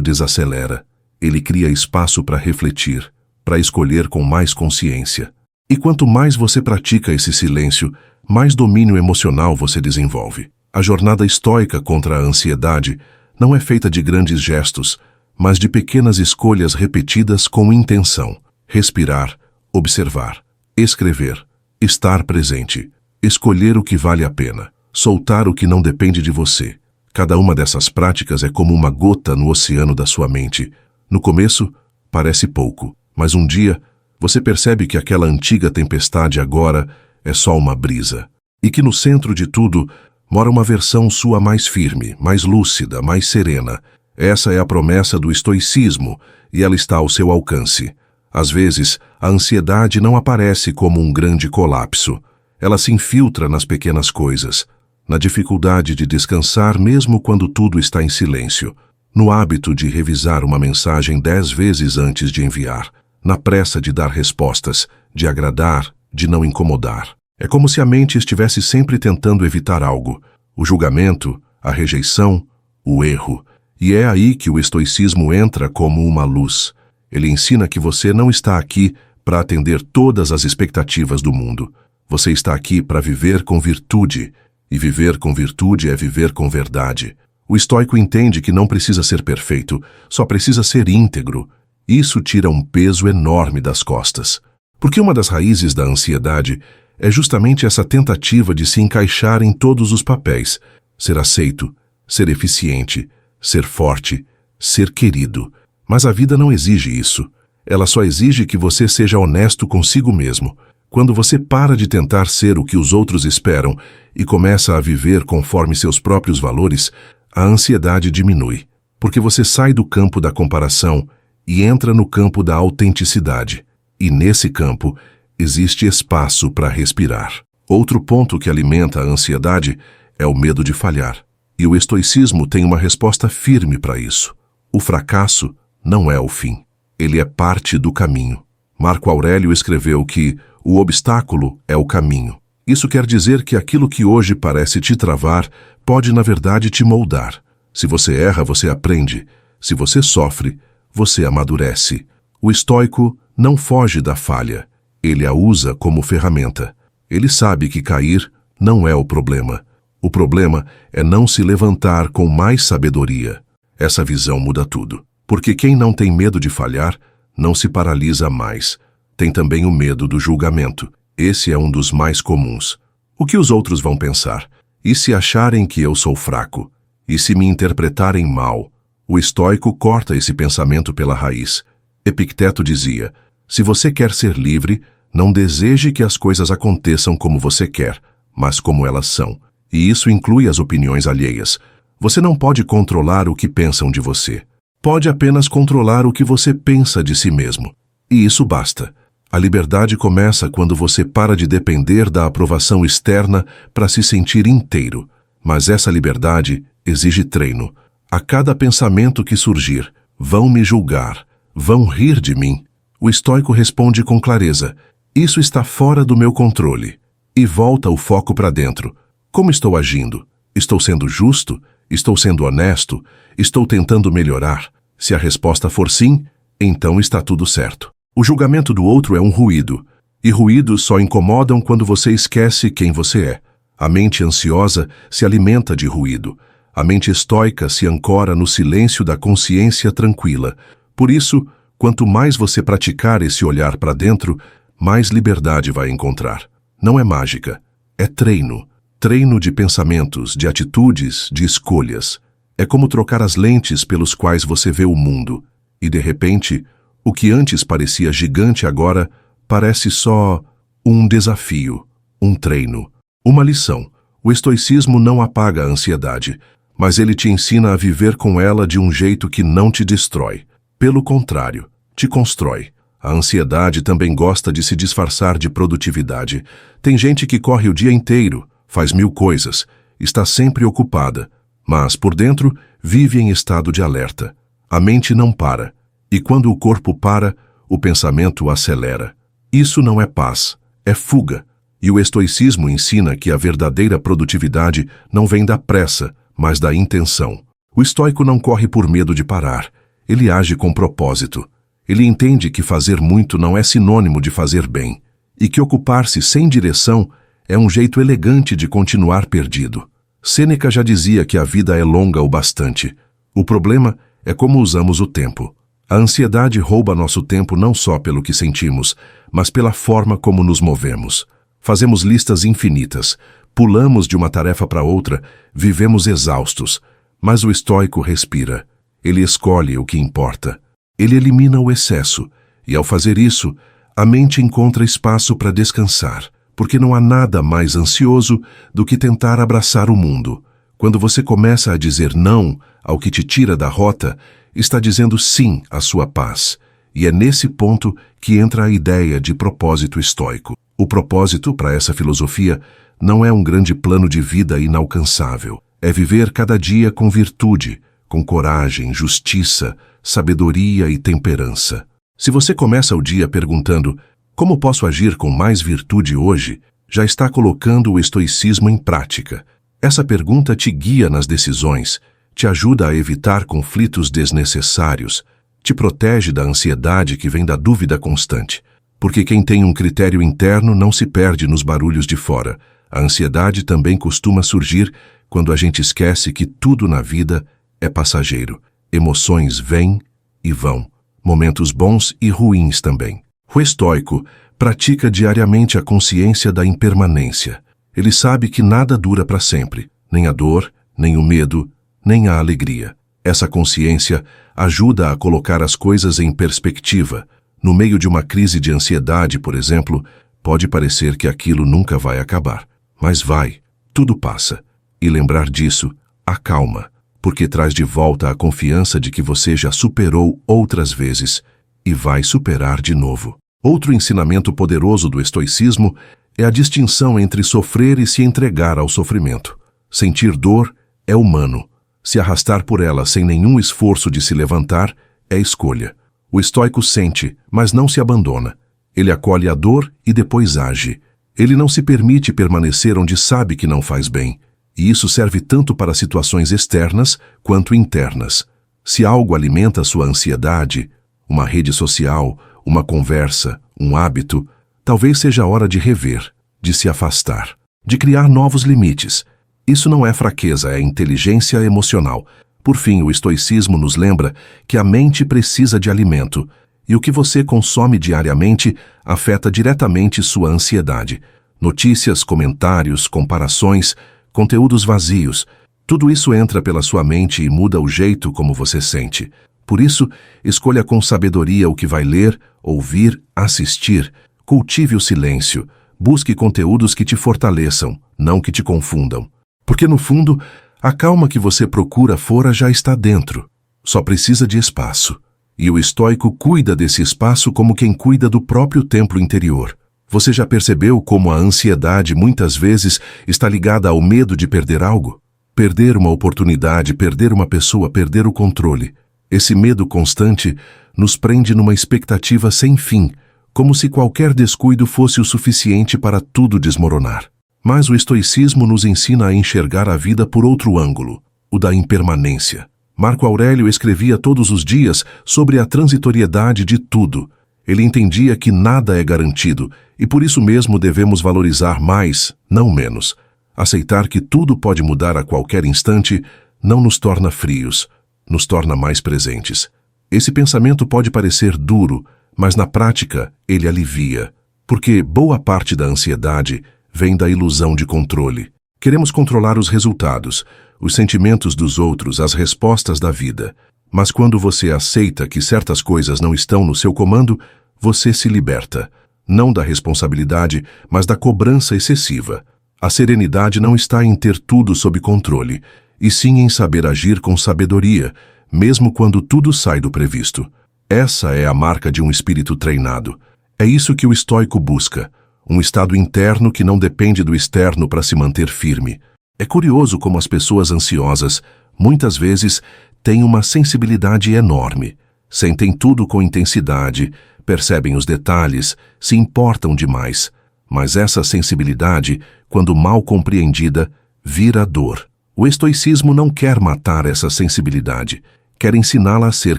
S1: desacelera. Ele cria espaço para refletir, para escolher com mais consciência. E quanto mais você pratica esse silêncio, mais domínio emocional você desenvolve. A jornada estoica contra a ansiedade não é feita de grandes gestos, mas de pequenas escolhas repetidas com intenção. Respirar, observar, escrever, estar presente, escolher o que vale a pena, soltar o que não depende de você. Cada uma dessas práticas é como uma gota no oceano da sua mente. No começo, parece pouco, mas um dia você percebe que aquela antiga tempestade agora é só uma brisa. E que no centro de tudo mora uma versão sua mais firme, mais lúcida, mais serena. Essa é a promessa do estoicismo e ela está ao seu alcance. Às vezes, a ansiedade não aparece como um grande colapso. Ela se infiltra nas pequenas coisas, na dificuldade de descansar mesmo quando tudo está em silêncio, no hábito de revisar uma mensagem 10 vezes antes de enviar, na pressa de dar respostas, de agradar, de não incomodar. É como se a mente estivesse sempre tentando evitar algo, o julgamento, a rejeição, o erro. E é aí que o estoicismo entra como uma luz. Ele ensina que você não está aqui para atender todas as expectativas do mundo. Você está aqui para viver com virtude, e viver com virtude é viver com verdade. O estoico entende que não precisa ser perfeito, só precisa ser íntegro. Isso tira um peso enorme das costas. Porque uma das raízes da ansiedade é justamente essa tentativa de se encaixar em todos os papéis, ser aceito, ser eficiente, ser forte, ser querido. Mas a vida não exige isso. Ela só exige que você seja honesto consigo mesmo. Quando você para de tentar ser o que os outros esperam e começa a viver conforme seus próprios valores, a ansiedade diminui, porque você sai do campo da comparação e entra no campo da autenticidade. E nesse campo, existe espaço para respirar. Outro ponto que alimenta a ansiedade é o medo de falhar. E o estoicismo tem uma resposta firme para isso. O fracasso não é o fim. Ele é parte do caminho. Marco Aurélio escreveu que o obstáculo é o caminho. Isso quer dizer que aquilo que hoje parece te travar pode, na verdade, te moldar. Se você erra, você aprende. Se você sofre, você amadurece. O estoico não foge da falha. Ele a usa como ferramenta. Ele sabe que cair não é o problema. O problema é não se levantar com mais sabedoria. Essa visão muda tudo. Porque quem não tem medo de falhar, não se paralisa mais. Tem também o medo do julgamento. Esse é um dos mais comuns. O que os outros vão pensar? E se acharem que eu sou fraco? E se me interpretarem mal? O estoico corta esse pensamento pela raiz. Epicteto dizia: se você quer ser livre, não deseje que as coisas aconteçam como você quer, mas como elas são. E isso inclui as opiniões alheias. Você não pode controlar o que pensam de você. Pode apenas controlar o que você pensa de si mesmo. E isso basta. A liberdade começa quando você para de depender da aprovação externa para se sentir inteiro. Mas essa liberdade exige treino. A cada pensamento que surgir, vão me julgar, vão rir de mim. O estoico responde com clareza: isso está fora do meu controle. E volta o foco para dentro. Como estou agindo? Estou sendo justo? Estou sendo honesto? Estou tentando melhorar? Se a resposta for sim, então está tudo certo. O julgamento do outro é um ruído, e ruídos só incomodam quando você esquece quem você é. A mente ansiosa se alimenta de ruído. A mente estoica se ancora no silêncio da consciência tranquila. Por isso, quanto mais você praticar esse olhar para dentro, mais liberdade vai encontrar. Não é mágica, é treino. Treino de pensamentos, de atitudes, de escolhas. É como trocar as lentes pelos quais você vê o mundo. E, de repente, o que antes parecia gigante agora parece só um desafio, um treino, uma lição. O estoicismo não apaga a ansiedade, mas ele te ensina a viver com ela de um jeito que não te destrói. Pelo contrário, te constrói. A ansiedade também gosta de se disfarçar de produtividade. Tem gente que corre o dia inteiro, faz 1000 coisas, está sempre ocupada, mas, por dentro, vive em estado de alerta. A mente não para. E quando o corpo para, o pensamento acelera. Isso não é paz, é fuga. E o estoicismo ensina que a verdadeira produtividade não vem da pressa, mas da intenção. O estoico não corre por medo de parar. Ele age com propósito. Ele entende que fazer muito não é sinônimo de fazer bem, e que ocupar-se sem direção é um jeito elegante de continuar perdido. Sêneca já dizia que a vida é longa o bastante. O problema é como usamos o tempo. A ansiedade rouba nosso tempo não só pelo que sentimos, mas pela forma como nos movemos. Fazemos listas infinitas, pulamos de uma tarefa para outra, vivemos exaustos. Mas o estoico respira. Ele escolhe o que importa. Ele elimina o excesso, e ao fazer isso, a mente encontra espaço para descansar, porque não há nada mais ansioso do que tentar abraçar o mundo. Quando você começa a dizer não ao que te tira da rota, está dizendo sim à sua paz. E é nesse ponto que entra a ideia de propósito estoico. O propósito, para essa filosofia, não é um grande plano de vida inalcançável. É viver cada dia com virtude, com coragem, justiça, sabedoria e temperança. Se você começa o dia perguntando como posso agir com mais virtude hoje, já está colocando o estoicismo em prática. Essa pergunta te guia nas decisões, te ajuda a evitar conflitos desnecessários, te protege da ansiedade que vem da dúvida constante. Porque quem tem um critério interno não se perde nos barulhos de fora. A ansiedade também costuma surgir quando a gente esquece que tudo na vida é passageiro. Emoções vêm e vão, momentos bons e ruins também. O estoico pratica diariamente a consciência da impermanência. Ele sabe que nada dura para sempre, nem a dor, nem o medo, nem a alegria. Essa consciência ajuda a colocar as coisas em perspectiva. No meio de uma crise de ansiedade, por exemplo, pode parecer que aquilo nunca vai acabar. Mas vai, tudo passa. E lembrar disso acalma, porque traz de volta a confiança de que você já superou outras vezes e vai superar de novo. Outro ensinamento poderoso do estoicismo é a distinção entre sofrer e se entregar ao sofrimento. Sentir dor é humano. Se arrastar por ela sem nenhum esforço de se levantar é escolha. O estoico sente, mas não se abandona. Ele acolhe a dor e depois age. Ele não se permite permanecer onde sabe que não faz bem. E isso serve tanto para situações externas quanto internas. Se algo alimenta sua ansiedade, uma rede social, uma conversa, um hábito, talvez seja a hora de rever, de se afastar, de criar novos limites. Isso não é fraqueza, é inteligência emocional. Por fim, o estoicismo nos lembra que a mente precisa de alimento, e o que você consome diariamente afeta diretamente sua ansiedade. Notícias, comentários, comparações, conteúdos vazios, tudo isso entra pela sua mente e muda o jeito como você sente. Por isso, escolha com sabedoria o que vai ler, ouvir, assistir. Cultive o silêncio. Busque conteúdos que te fortaleçam, não que te confundam. Porque, no fundo, a calma que você procura fora já está dentro. Só precisa de espaço. E o estoico cuida desse espaço como quem cuida do próprio templo interior. Você já percebeu como a ansiedade muitas vezes está ligada ao medo de perder algo? Perder uma oportunidade, perder uma pessoa, perder o controle. Esse medo constante nos prende numa expectativa sem fim, como se qualquer descuido fosse o suficiente para tudo desmoronar. Mas o estoicismo nos ensina a enxergar a vida por outro ângulo, o da impermanência. Marco Aurélio escrevia todos os dias sobre a transitoriedade de tudo. Ele entendia que nada é garantido e por isso mesmo devemos valorizar mais, não menos. Aceitar que tudo pode mudar a qualquer instante não nos torna frios, nos torna mais presentes. Esse pensamento pode parecer duro, mas na prática ele alivia, porque boa parte da ansiedade vem da ilusão de controle. Queremos controlar os resultados, os sentimentos dos outros, as respostas da vida. Mas quando você aceita que certas coisas não estão no seu comando, você se liberta. Não da responsabilidade, mas da cobrança excessiva. A serenidade não está em ter tudo sob controle, e sim em saber agir com sabedoria, mesmo quando tudo sai do previsto. Essa é a marca de um espírito treinado. É isso que o estoico busca, um estado interno que não depende do externo para se manter firme. É curioso como as pessoas ansiosas, muitas vezes, têm uma sensibilidade enorme. Sentem tudo com intensidade, percebem os detalhes, se importam demais. Mas essa sensibilidade, quando mal compreendida, vira dor. O estoicismo não quer matar essa sensibilidade, quer ensiná-la a ser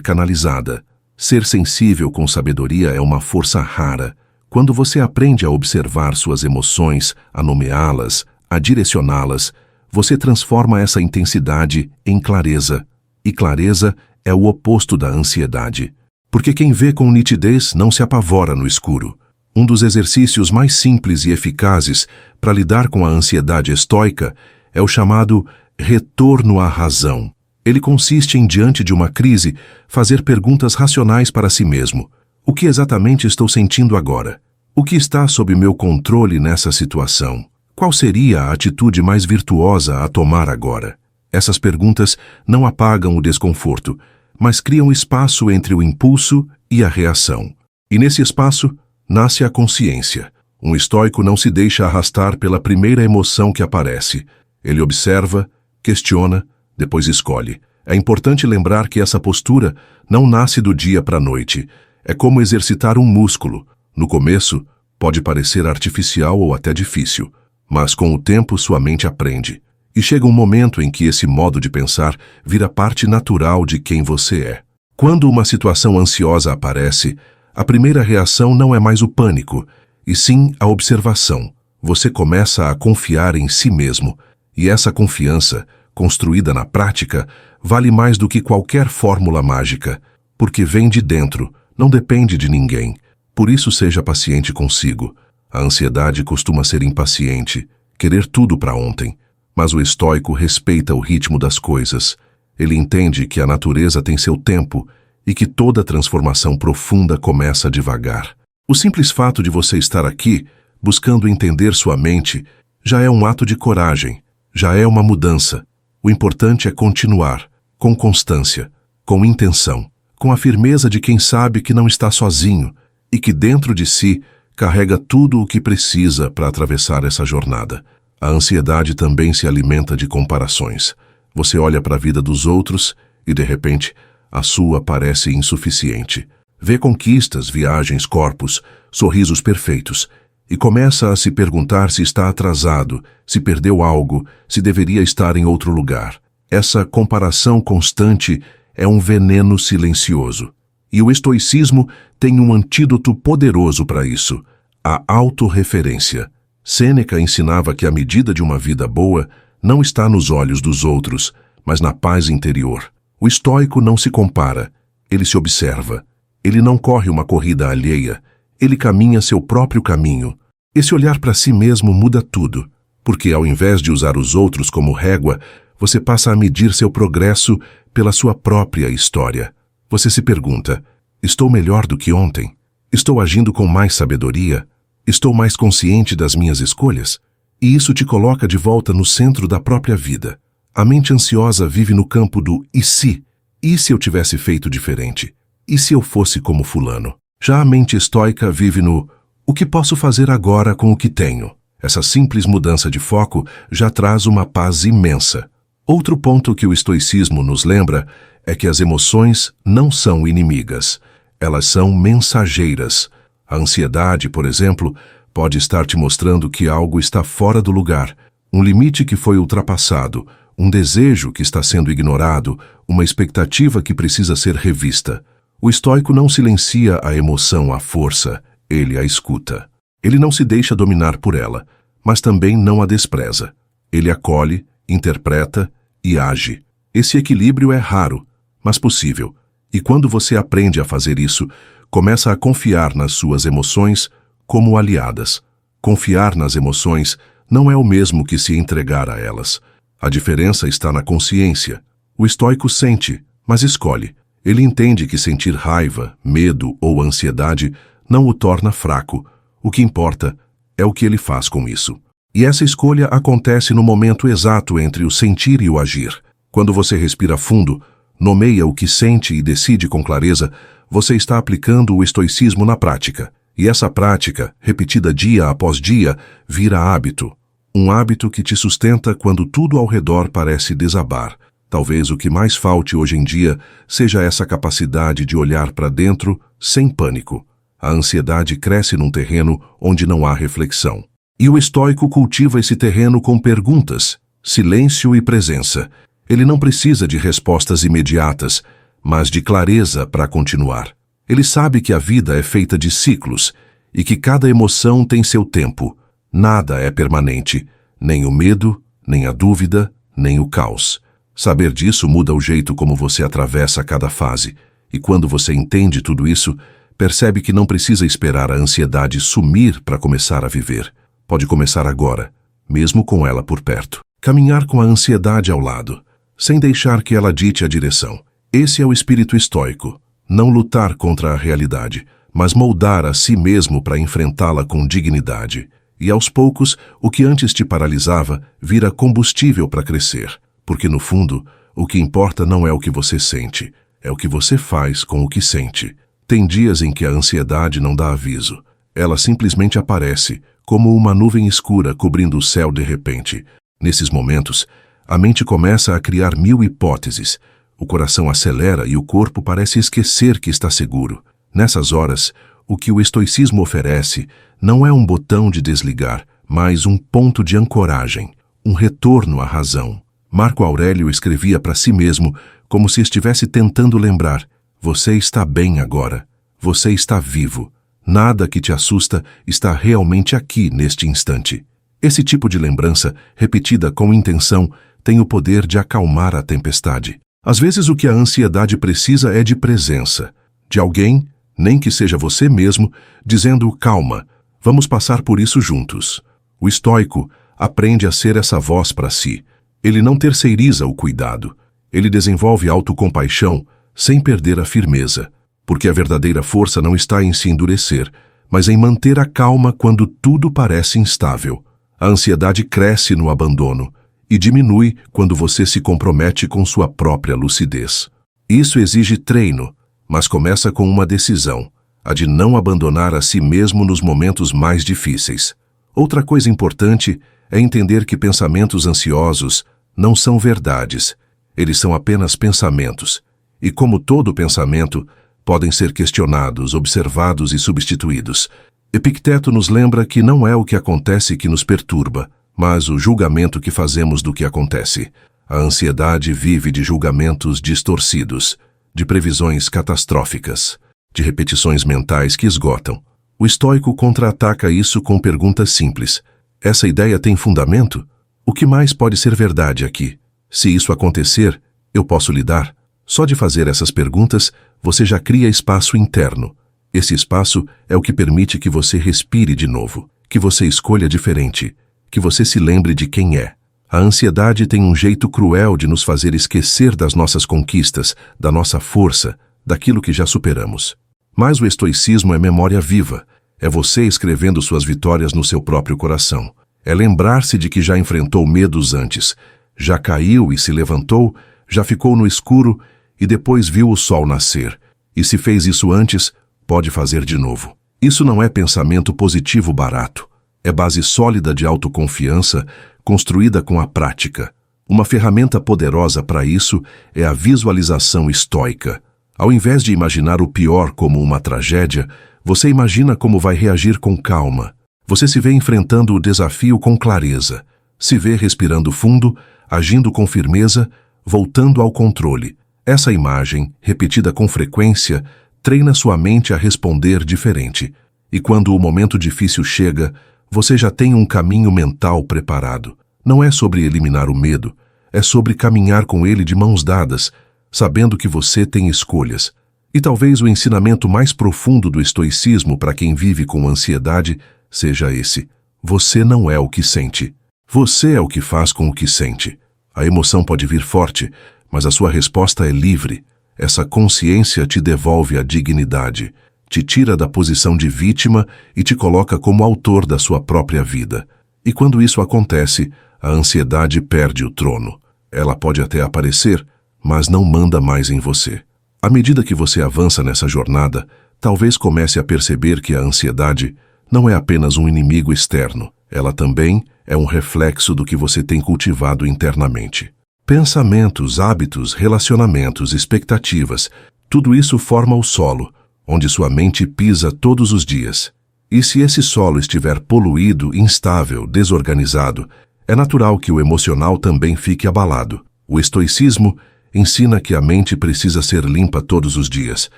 S1: canalizada. Ser sensível com sabedoria é uma força rara. Quando você aprende a observar suas emoções, a nomeá-las, a direcioná-las, você transforma essa intensidade em clareza. E clareza é o oposto da ansiedade. Porque quem vê com nitidez não se apavora no escuro. Um dos exercícios mais simples e eficazes para lidar com a ansiedade estoica é o chamado retorno à razão. Ele consiste em, diante de uma crise, fazer perguntas racionais para si mesmo. O que exatamente estou sentindo agora? O que está sob meu controle nessa situação? Qual seria a atitude mais virtuosa a tomar agora? Essas perguntas não apagam o desconforto, mas criam espaço entre o impulso e a reação. E nesse espaço, nasce a consciência. Um estoico não se deixa arrastar pela primeira emoção que aparece. Ele observa, questiona, depois escolhe. É importante lembrar que essa postura não nasce do dia para a noite. É como exercitar um músculo. No começo, pode parecer artificial ou até difícil, mas com o tempo sua mente aprende. E chega um momento em que esse modo de pensar vira parte natural de quem você é. Quando uma situação ansiosa aparece, a primeira reação não é mais o pânico, e sim a observação. Você começa a confiar em si mesmo, e essa confiança, construída na prática, vale mais do que qualquer fórmula mágica, porque vem de dentro, não depende de ninguém. Por isso seja paciente consigo. A ansiedade costuma ser impaciente, querer tudo para ontem. Mas o estoico respeita o ritmo das coisas. Ele entende que a natureza tem seu tempo e que toda transformação profunda começa devagar. O simples fato de você estar aqui, buscando entender sua mente, já é um ato de coragem, já é uma mudança. O importante é continuar, com constância, com intenção, com a firmeza de quem sabe que não está sozinho e que dentro de si carrega tudo o que precisa para atravessar essa jornada. A ansiedade também se alimenta de comparações. Você olha para a vida dos outros e, de repente, a sua parece insuficiente. Vê conquistas, viagens, corpos, sorrisos perfeitos e começa a se perguntar se está atrasado, se perdeu algo, se deveria estar em outro lugar. Essa comparação constante é um veneno silencioso. E o estoicismo tem um antídoto poderoso para isso: a autorreferência. Sêneca ensinava que a medida de uma vida boa não está nos olhos dos outros, mas na paz interior. O estoico não se compara, ele se observa. Ele não corre uma corrida alheia, ele caminha seu próprio caminho. Esse olhar para si mesmo muda tudo, porque ao invés de usar os outros como régua, você passa a medir seu progresso pela sua própria história. Você se pergunta: estou melhor do que ontem? Estou agindo com mais sabedoria? Estou mais consciente das minhas escolhas? E isso te coloca de volta no centro da própria vida. A mente ansiosa vive no campo do "e se?". E se eu tivesse feito diferente? E se eu fosse como fulano? Já a mente estoica vive no "o que posso fazer agora com o que tenho?". Essa simples mudança de foco já traz uma paz imensa. Outro ponto que o estoicismo nos lembra é que as emoções não são inimigas. Elas são mensageiras. A ansiedade, por exemplo, pode estar te mostrando que algo está fora do lugar, um limite que foi ultrapassado, um desejo que está sendo ignorado, uma expectativa que precisa ser revista. O estoico não silencia a emoção à força, ele a escuta. Ele não se deixa dominar por ela, mas também não a despreza. Ele acolhe, interpreta e age. Esse equilíbrio é raro, mas possível. E quando você aprende a fazer isso, começa a confiar nas suas emoções como aliadas. Confiar nas emoções não é o mesmo que se entregar a elas. A diferença está na consciência. O estoico sente, mas escolhe. Ele entende que sentir raiva, medo ou ansiedade não o torna fraco. O que importa é o que ele faz com isso. E essa escolha acontece no momento exato entre o sentir e o agir. Quando você respira fundo, nomeia o que sente e decide com clareza, você está aplicando o estoicismo na prática. E essa prática, repetida dia após dia, vira hábito. Um hábito que te sustenta quando tudo ao redor parece desabar. Talvez o que mais falte hoje em dia seja essa capacidade de olhar para dentro sem pânico. A ansiedade cresce num terreno onde não há reflexão. E o estoico cultiva esse terreno com perguntas, silêncio e presença. Ele não precisa de respostas imediatas, mas de clareza para continuar. Ele sabe que a vida é feita de ciclos e que cada emoção tem seu tempo. Nada é permanente, nem o medo, nem a dúvida, nem o caos. Saber disso muda o jeito como você atravessa cada fase. E quando você entende tudo isso, percebe que não precisa esperar a ansiedade sumir para começar a viver. Pode começar agora, mesmo com ela por perto. Caminhar com a ansiedade ao lado, sem deixar que ela dite a direção. Esse é o espírito estoico. Não lutar contra a realidade, mas moldar a si mesmo para enfrentá-la com dignidade. E aos poucos, o que antes te paralisava vira combustível para crescer. Porque no fundo, o que importa não é o que você sente, é o que você faz com o que sente. Tem dias em que a ansiedade não dá aviso. Ela simplesmente aparece, como uma nuvem escura cobrindo o céu de repente. Nesses momentos, a mente começa a criar 1000 hipóteses. O coração acelera e o corpo parece esquecer que está seguro. Nessas horas, o que o estoicismo oferece não é um botão de desligar, mas um ponto de ancoragem, um retorno à razão. Marco Aurélio escrevia para si mesmo como se estivesse tentando lembrar: você está bem agora, você está vivo. Nada que te assusta está realmente aqui neste instante. Esse tipo de lembrança, repetida com intenção, tem o poder de acalmar a tempestade. Às vezes o que a ansiedade precisa é de presença, de alguém, nem que seja você mesmo, dizendo: calma, vamos passar por isso juntos. O estoico aprende a ser essa voz para si. Ele não terceiriza o cuidado. Ele desenvolve autocompaixão sem perder a firmeza, porque a verdadeira força não está em se endurecer, mas em manter a calma quando tudo parece instável. A ansiedade cresce no abandono e diminui quando você se compromete com sua própria lucidez. Isso exige treino, mas começa com uma decisão, a de não abandonar a si mesmo nos momentos mais difíceis. Outra coisa importante é entender que pensamentos ansiosos não são verdades, eles são apenas pensamentos, e como todo pensamento, podem ser questionados, observados e substituídos. Epicteto nos lembra que não é o que acontece que nos perturba, mas o julgamento que fazemos do que acontece. A ansiedade vive de julgamentos distorcidos, de previsões catastróficas, de repetições mentais que esgotam. O estoico contra-ataca isso com perguntas simples. Essa ideia tem fundamento? O que mais pode ser verdade aqui? Se isso acontecer, eu posso lidar? Só de fazer essas perguntas, você já cria espaço interno. Esse espaço é o que permite que você respire de novo, que você escolha diferente, que você se lembre de quem é. A ansiedade tem um jeito cruel de nos fazer esquecer das nossas conquistas, da nossa força, daquilo que já superamos. Mas o estoicismo é memória viva. É você escrevendo suas vitórias no seu próprio coração. É lembrar-se de que já enfrentou medos antes, já caiu e se levantou, já ficou no escuro e depois viu o sol nascer. E se fez isso antes, pode fazer de novo. Isso não é pensamento positivo barato. É base sólida de autoconfiança, construída com a prática. Uma ferramenta poderosa para isso é a visualização estoica. Ao invés de imaginar o pior como uma tragédia, você imagina como vai reagir com calma. Você se vê enfrentando o desafio com clareza. Se vê respirando fundo, agindo com firmeza, voltando ao controle. Essa imagem, repetida com frequência, treina sua mente a responder diferente. E quando o momento difícil chega, você já tem um caminho mental preparado. Não é sobre eliminar o medo, é sobre caminhar com ele de mãos dadas, sabendo que você tem escolhas. E talvez o ensinamento mais profundo do estoicismo para quem vive com ansiedade seja esse: você não é o que sente. Você é o que faz com o que sente. A emoção pode vir forte, mas a sua resposta é livre. Essa consciência te devolve a dignidade, te tira da posição de vítima e te coloca como autor da sua própria vida. E quando isso acontece, a ansiedade perde o trono. Ela pode até aparecer, mas não manda mais em você. À medida que você avança nessa jornada, talvez comece a perceber que a ansiedade não é apenas um inimigo externo, ela também é um reflexo do que você tem cultivado internamente. Pensamentos, hábitos, relacionamentos, expectativas, tudo isso forma o solo, onde sua mente pisa todos os dias. E se esse solo estiver poluído, instável, desorganizado, é natural que o emocional também fique abalado. O estoicismo ensina que a mente precisa ser limpa todos os dias,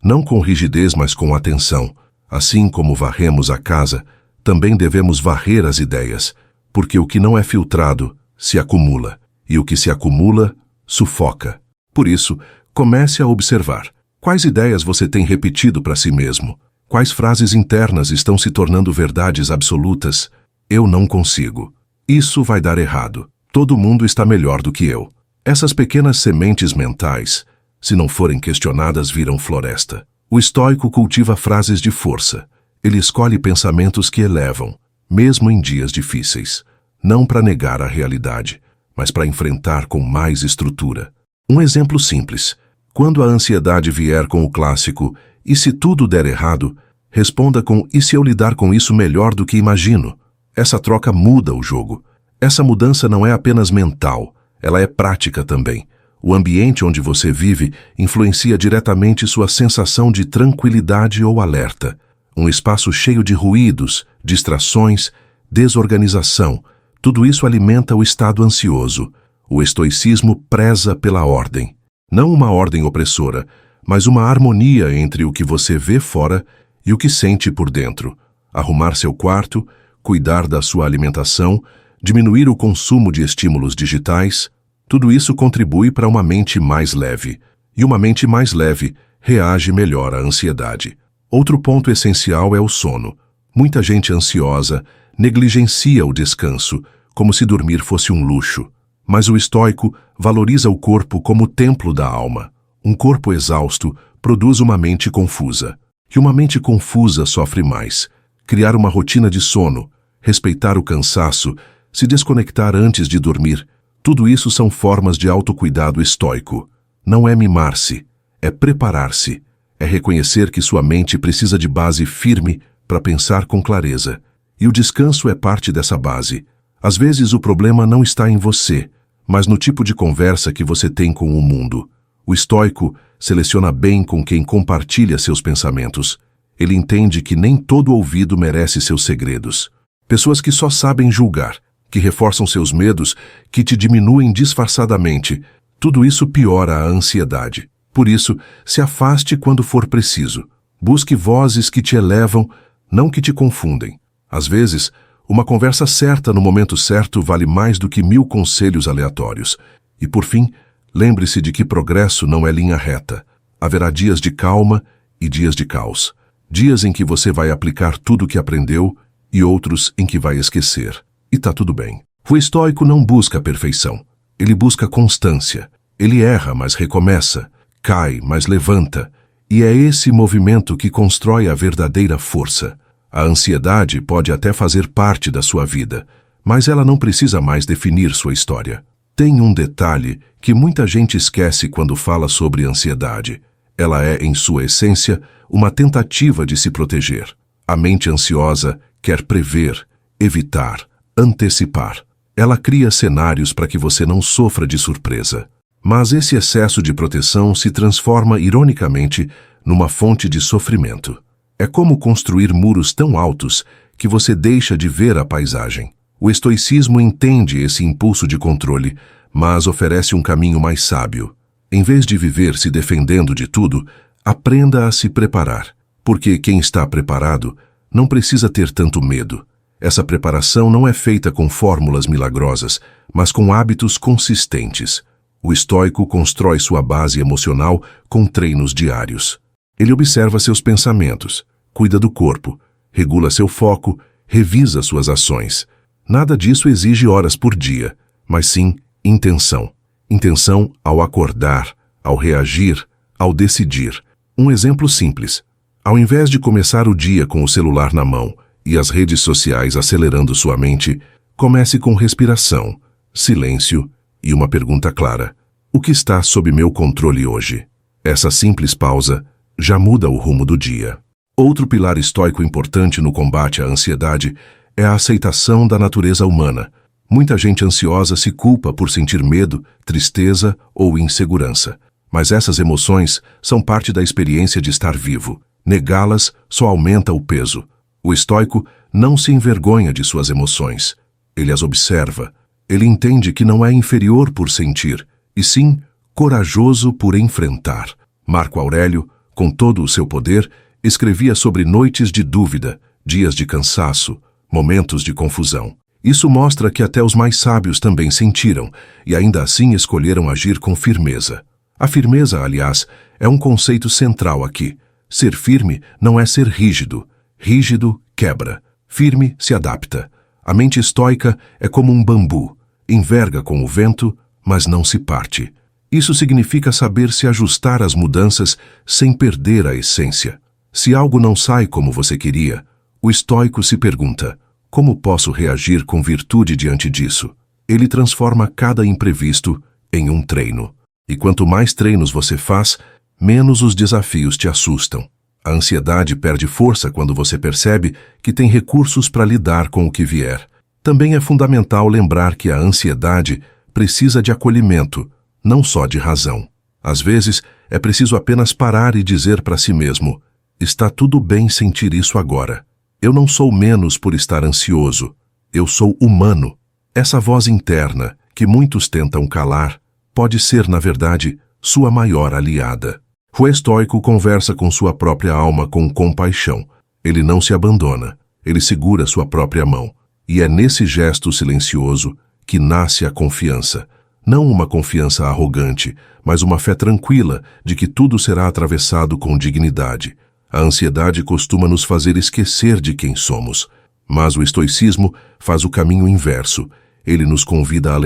S1: não com rigidez, mas com atenção. Assim como varremos a casa, também devemos varrer as ideias, porque o que não é filtrado se acumula, e o que se acumula sufoca. Por isso, comece a observar. Quais ideias você tem repetido para si mesmo? Quais frases internas estão se tornando verdades absolutas? Eu não consigo. Isso vai dar errado. Todo mundo está melhor do que eu. Essas pequenas sementes mentais, se não forem questionadas, viram floresta. O estoico cultiva frases de força. Ele escolhe pensamentos que elevam, mesmo em dias difíceis. Não para negar a realidade, mas para enfrentar com mais estrutura. Um exemplo simples. Quando a ansiedade vier com o clássico "e se tudo der errado?", responda com "e se eu lidar com isso melhor do que imagino?". Essa troca muda o jogo. Essa mudança não é apenas mental, ela é prática também. O ambiente onde você vive influencia diretamente sua sensação de tranquilidade ou alerta. Um espaço cheio de ruídos, distrações, desorganização, tudo isso alimenta o estado ansioso. O estoicismo preza pela ordem. Não uma ordem opressora, mas uma harmonia entre o que você vê fora e o que sente por dentro. Arrumar seu quarto, cuidar da sua alimentação, diminuir o consumo de estímulos digitais, tudo isso contribui para uma mente mais leve. E uma mente mais leve reage melhor à ansiedade. Outro ponto essencial é o sono. Muita gente ansiosa negligencia o descanso, como se dormir fosse um luxo. Mas o estoico valoriza o corpo como o templo da alma. Um corpo exausto produz uma mente confusa. E uma mente confusa sofre mais. Criar uma rotina de sono, respeitar o cansaço, se desconectar antes de dormir, tudo isso são formas de autocuidado estoico. Não é mimar-se, é preparar-se. É reconhecer que sua mente precisa de base firme para pensar com clareza. E o descanso é parte dessa base. Às vezes o problema não está em você, mas no tipo de conversa que você tem com o mundo. O estoico seleciona bem com quem compartilha seus pensamentos. Ele entende que nem todo ouvido merece seus segredos. Pessoas que só sabem julgar, que reforçam seus medos, que te diminuem disfarçadamente, tudo isso piora a ansiedade. Por isso, se afaste quando for preciso. Busque vozes que te elevam, não que te confundem. Às vezes, uma conversa certa no momento certo vale mais do que 1000 conselhos aleatórios. E por fim, lembre-se de que progresso não é linha reta. Haverá dias de calma e dias de caos. Dias em que você vai aplicar tudo o que aprendeu e outros em que vai esquecer. E tá tudo bem. O estoico não busca a perfeição. Ele busca constância. Ele erra, mas recomeça. Cai, mas levanta. E é esse movimento que constrói a verdadeira força. A ansiedade pode até fazer parte da sua vida, mas ela não precisa mais definir sua história. Tem um detalhe que muita gente esquece quando fala sobre ansiedade. Ela é, em sua essência, uma tentativa de se proteger. A mente ansiosa quer prever, evitar, antecipar. Ela cria cenários para que você não sofra de surpresa. Mas esse excesso de proteção se transforma, ironicamente, numa fonte de sofrimento. É como construir muros tão altos que você deixa de ver a paisagem. O estoicismo entende esse impulso de controle, mas oferece um caminho mais sábio. Em vez de viver se defendendo de tudo, aprenda a se preparar, porque quem está preparado não precisa ter tanto medo. Essa preparação não é feita com fórmulas milagrosas, mas com hábitos consistentes. O estoico constrói sua base emocional com treinos diários. Ele observa seus pensamentos, cuida do corpo, regula seu foco, revisa suas ações. Nada disso exige horas por dia, mas sim intenção. Intenção ao acordar, ao reagir, ao decidir. Um exemplo simples. Ao invés de começar o dia com o celular na mão e as redes sociais acelerando sua mente, comece com respiração, silêncio e uma pergunta clara. O que está sob meu controle hoje? Essa simples pausa já muda o rumo do dia. Outro pilar estoico importante no combate à ansiedade é a aceitação da natureza humana. Muita gente ansiosa se culpa por sentir medo, tristeza ou insegurança. Mas essas emoções são parte da experiência de estar vivo. Negá-las só aumenta o peso. O estoico não se envergonha de suas emoções. Ele as observa. Ele entende que não é inferior por sentir, e sim corajoso por enfrentar. Marco Aurélio, com todo o seu poder, escrevia sobre noites de dúvida, dias de cansaço, momentos de confusão. Isso mostra que até os mais sábios também sentiram, e ainda assim escolheram agir com firmeza. A firmeza, aliás, é um conceito central aqui. Ser firme não é ser rígido. Rígido quebra. Firme se adapta. A mente estoica é como um bambu. Enverga com o vento, mas não se parte. Isso significa saber se ajustar às mudanças sem perder a essência. Se algo não sai como você queria, o estoico se pergunta: como posso reagir com virtude diante disso? Ele transforma cada imprevisto em um treino. E quanto mais treinos você faz, menos os desafios te assustam. A ansiedade perde força quando você percebe que tem recursos para lidar com o que vier. Também é fundamental lembrar que a ansiedade precisa de acolhimento, não só de razão. Às vezes, é preciso apenas parar e dizer para si mesmo: está tudo bem sentir isso agora. Eu não sou menos por estar ansioso. Eu sou humano. Essa voz interna, que muitos tentam calar, pode ser, na verdade, sua maior aliada. O estoico conversa com sua própria alma com compaixão. Ele não se abandona. Ele segura sua própria mão. E é nesse gesto silencioso que nasce a confiança. Não uma confiança arrogante, mas uma fé tranquila de que tudo será atravessado com dignidade. A ansiedade costuma nos fazer esquecer de quem somos, mas o estoicismo faz o caminho inverso. Ele nos convida a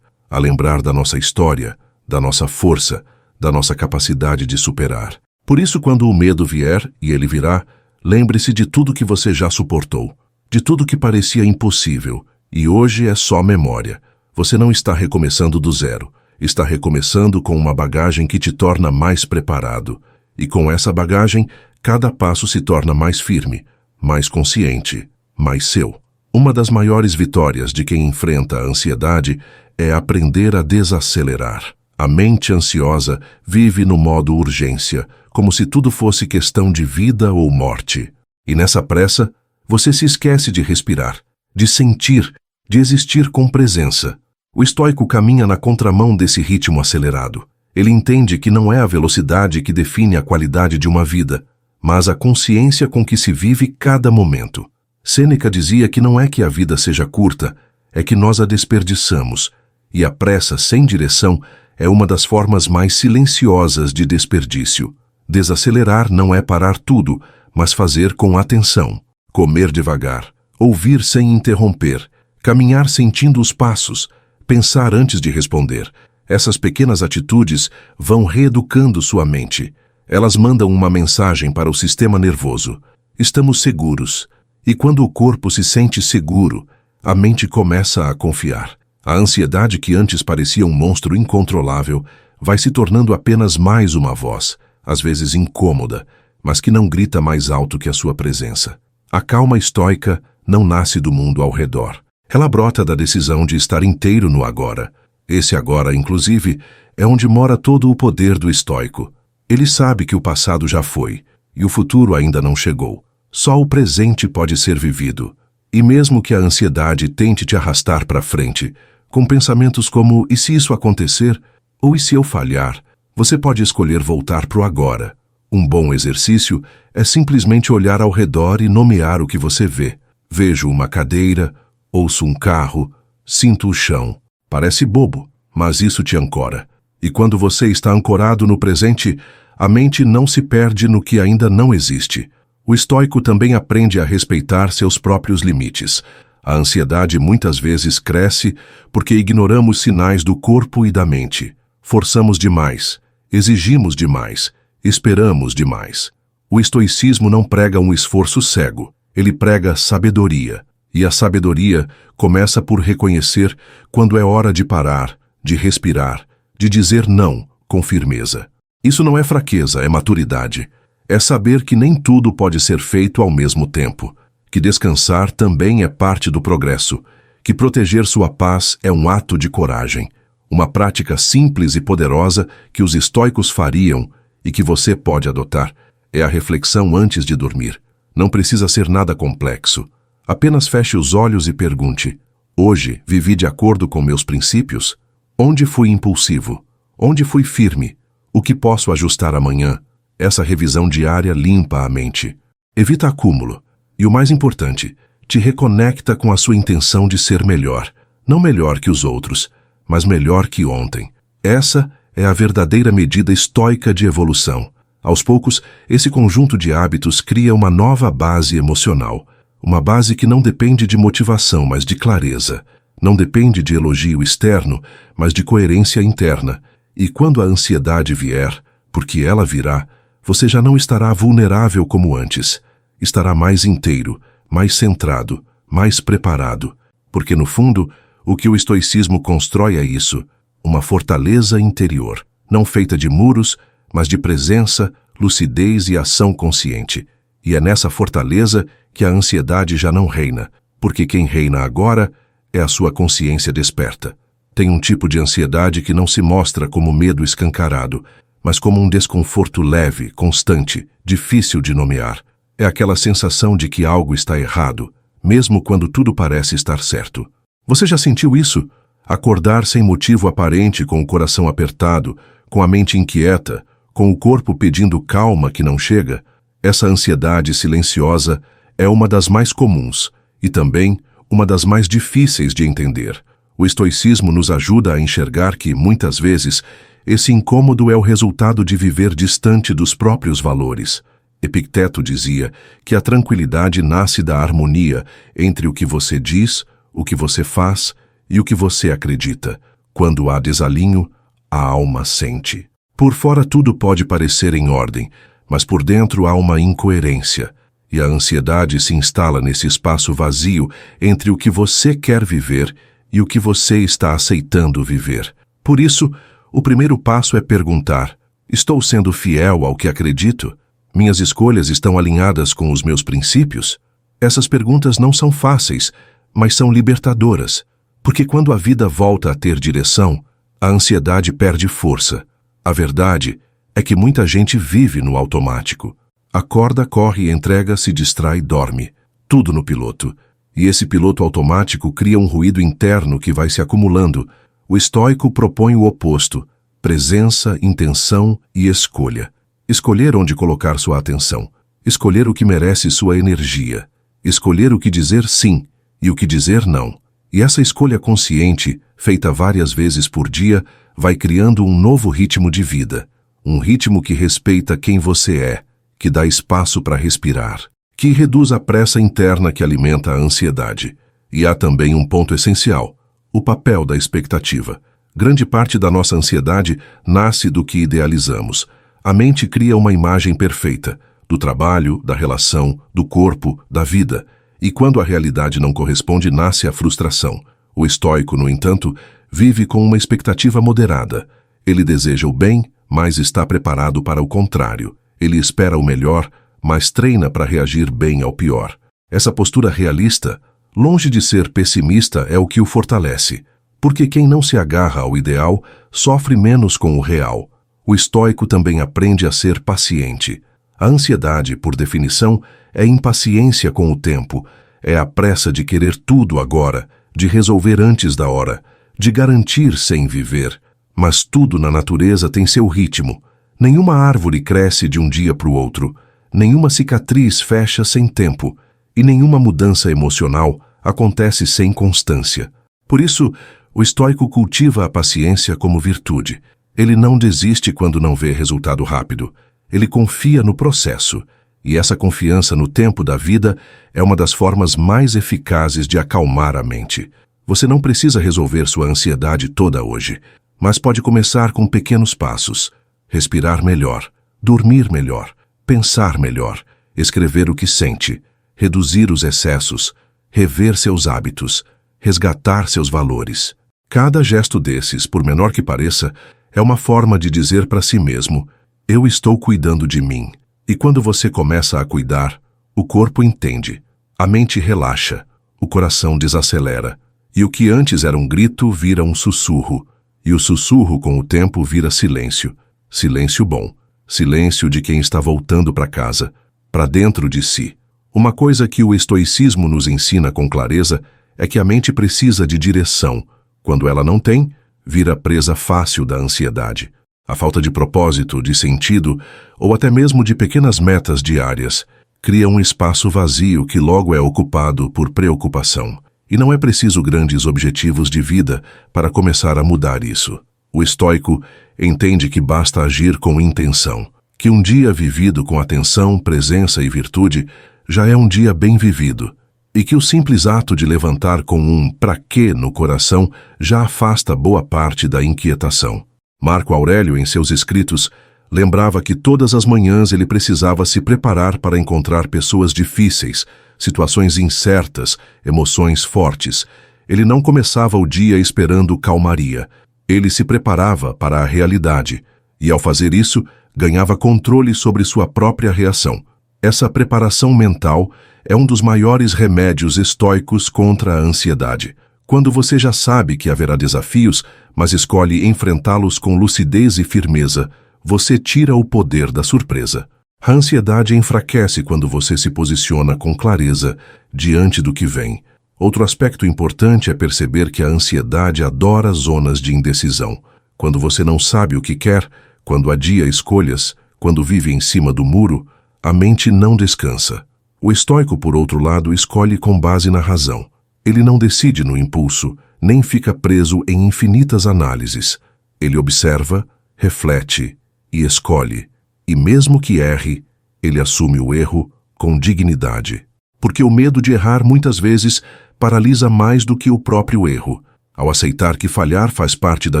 S1: lembrar da nossa história, da nossa força, da nossa capacidade de superar. Por isso, quando o medo vier, e ele virá, lembre-se de tudo que você já suportou, de tudo que parecia impossível, e hoje é só memória. Você não está recomeçando do zero, está recomeçando com uma bagagem que te torna mais preparado. E com essa bagagem, cada passo se torna mais firme, mais consciente, mais seu. Uma das maiores vitórias de quem enfrenta a ansiedade é aprender a desacelerar. A mente ansiosa vive no modo urgência, como se tudo fosse questão de vida ou morte. E nessa pressa, você se esquece de respirar, de sentir, de existir com presença. O estoico caminha na contramão desse ritmo acelerado. Ele entende que não é a velocidade que define a qualidade de uma vida, mas a consciência com que se vive cada momento. Sêneca dizia que não é que a vida seja curta, é que nós a desperdiçamos, e a pressa sem direção é uma das formas mais silenciosas de desperdício. Desacelerar não é parar tudo, mas fazer com atenção, comer devagar, ouvir sem interromper, caminhar sentindo os passos, pensar antes de responder. Essas pequenas atitudes vão reeducando sua mente. Elas mandam uma mensagem para o sistema nervoso: estamos seguros. E quando o corpo se sente seguro, a mente começa a confiar. A ansiedade, que antes parecia um monstro incontrolável, vai se tornando apenas mais uma voz, às vezes incômoda, mas que não grita mais alto que a sua presença. A calma estoica não nasce do mundo ao redor. Ela brota da decisão de estar inteiro no agora. Esse agora, inclusive, é onde mora todo o poder do estoico. Ele sabe que o passado já foi, e o futuro ainda não chegou. Só o presente pode ser vivido. E mesmo que a ansiedade tente te arrastar para frente, com pensamentos como: e se isso acontecer? Ou e se eu falhar? Você pode escolher voltar para o agora. Um bom exercício é simplesmente olhar ao redor e nomear o que você vê. Vejo uma cadeira, ouço um carro, sinto o chão. Parece bobo, mas isso te ancora. E quando você está ancorado no presente, a mente não se perde no que ainda não existe. O estoico também aprende a respeitar seus próprios limites. A ansiedade muitas vezes cresce porque ignoramos sinais do corpo e da mente. Forçamos demais, exigimos demais, esperamos demais. O estoicismo não prega um esforço cego, ele prega sabedoria. E a sabedoria começa por reconhecer quando é hora de parar, de respirar, de dizer não com firmeza. Isso não é fraqueza, é maturidade. É saber que nem tudo pode ser feito ao mesmo tempo, que descansar também é parte do progresso, que proteger sua paz é um ato de coragem, uma prática simples e poderosa que os estoicos fariam e que você pode adotar. É a reflexão antes de dormir. Não precisa ser nada complexo. Apenas feche os olhos e pergunte: hoje vivi de acordo com meus princípios? Onde fui impulsivo? Onde fui firme? O que posso ajustar amanhã? Essa revisão diária limpa a mente. Evita acúmulo. E o mais importante, te reconecta com a sua intenção de ser melhor. Não melhor que os outros, mas melhor que ontem. Essa é a verdadeira medida estoica de evolução. Aos poucos, esse conjunto de hábitos cria uma nova base emocional. Uma base que não depende de motivação, mas de clareza. Não depende de elogio externo, mas de coerência interna. E quando a ansiedade vier, porque ela virá, você já não estará vulnerável como antes. Estará mais inteiro, mais centrado, mais preparado. Porque, no fundo, o que o estoicismo constrói é isso: uma fortaleza interior, não feita de muros, mas de presença, lucidez e ação consciente. E é nessa fortaleza que a ansiedade já não reina, porque quem reina agora é a sua consciência desperta. Tem um tipo de ansiedade que não se mostra como medo escancarado, mas como um desconforto leve, constante, difícil de nomear. É aquela sensação de que algo está errado, mesmo quando tudo parece estar certo. Você já sentiu isso? Acordar sem motivo aparente, com o coração apertado, com a mente inquieta, com o corpo pedindo calma que não chega? Essa ansiedade silenciosa é uma das mais comuns e também uma das mais difíceis de entender. O estoicismo nos ajuda a enxergar que, muitas vezes, esse incômodo é o resultado de viver distante dos próprios valores. Epicteto dizia que a tranquilidade nasce da harmonia entre o que você diz, o que você faz e o que você acredita. Quando há desalinho, a alma sente. Por fora tudo pode parecer em ordem, mas por dentro há uma incoerência. E a ansiedade se instala nesse espaço vazio entre o que você quer viver e o que você está aceitando viver. Por isso, o primeiro passo é perguntar: estou sendo fiel ao que acredito? Minhas escolhas estão alinhadas com os meus princípios? Essas perguntas não são fáceis, mas são libertadoras, porque quando a vida volta a ter direção, a ansiedade perde força. A verdade é que muita gente vive no automático. Acorda, corre, entrega, se distrai, dorme. Tudo no piloto. E esse piloto automático cria um ruído interno que vai se acumulando. O estoico propõe o oposto: presença, intenção e escolha. Escolher onde colocar sua atenção. Escolher o que merece sua energia. Escolher o que dizer sim e o que dizer não. E essa escolha consciente, feita várias vezes por dia, vai criando um novo ritmo de vida. Um ritmo que respeita quem você é, que dá espaço para respirar, que reduz a pressa interna que alimenta a ansiedade. E há também um ponto essencial: o papel da expectativa. Grande parte da nossa ansiedade nasce do que idealizamos. A mente cria uma imagem perfeita, do trabalho, da relação, do corpo, da vida. E quando a realidade não corresponde, nasce a frustração. O estoico, no entanto, vive com uma expectativa moderada. Ele deseja o bem, mas está preparado para o contrário. Ele espera o melhor, mas treina para reagir bem ao pior. Essa postura realista, longe de ser pessimista, é o que o fortalece. Porque quem não se agarra ao ideal sofre menos com o real. O estoico também aprende a ser paciente. A ansiedade, por definição, é impaciência com o tempo. É a pressa de querer tudo agora, de resolver antes da hora, de garantir sem viver. Mas tudo na natureza tem seu ritmo. Nenhuma árvore cresce de um dia para o outro. Nenhuma cicatriz fecha sem tempo. E nenhuma mudança emocional acontece sem constância. Por isso, o estoico cultiva a paciência como virtude. Ele não desiste quando não vê resultado rápido. Ele confia no processo. E essa confiança no tempo da vida é uma das formas mais eficazes de acalmar a mente. Você não precisa resolver sua ansiedade toda hoje, mas pode começar com pequenos passos. Respirar melhor, dormir melhor, pensar melhor, escrever o que sente, reduzir os excessos, rever seus hábitos, resgatar seus valores. Cada gesto desses, por menor que pareça, é uma forma de dizer para si mesmo: eu estou cuidando de mim. E quando você começa a cuidar, o corpo entende, a mente relaxa, o coração desacelera, E o que antes era um grito vira um sussurro, e o sussurro com o tempo vira silêncio. Silêncio bom, silêncio de quem está voltando para casa, para dentro de si. Uma coisa que o estoicismo nos ensina com clareza é que a mente precisa de direção. Quando ela não tem, vira presa fácil da ansiedade. A falta de propósito, de sentido, ou até mesmo de pequenas metas diárias, cria um espaço vazio que logo é ocupado por preocupação. E não é preciso grandes objetivos de vida para começar a mudar isso. O estoico entende que basta agir com intenção, que um dia vivido com atenção, presença e virtude já é um dia bem vivido, e que o simples ato de levantar com um "pra quê" no coração já afasta boa parte da inquietação. Marco Aurélio, em seus escritos, lembrava que todas as manhãs ele precisava se preparar para encontrar pessoas difíceis, situações incertas, emoções fortes. Ele não começava o dia esperando calmaria. Ele se preparava para a realidade, e ao fazer isso, ganhava controle sobre sua própria reação. Essa preparação mental é um dos maiores remédios estoicos contra a ansiedade. Quando você já sabe que haverá desafios, mas escolhe enfrentá-los com lucidez e firmeza, você tira o poder da surpresa. A ansiedade enfraquece quando você se posiciona com clareza diante do que vem. Outro aspecto importante é perceber que a ansiedade adora zonas de indecisão. Quando você não sabe o que quer, quando adia escolhas, quando vive em cima do muro, a mente não descansa. O estoico, por outro lado, escolhe com base na razão. Ele não decide no impulso, nem fica preso em infinitas análises. Ele observa, reflete e escolhe. E mesmo que erre, ele assume o erro com dignidade. Porque o medo de errar muitas vezes paralisa mais do que o próprio erro. Ao aceitar que falhar faz parte da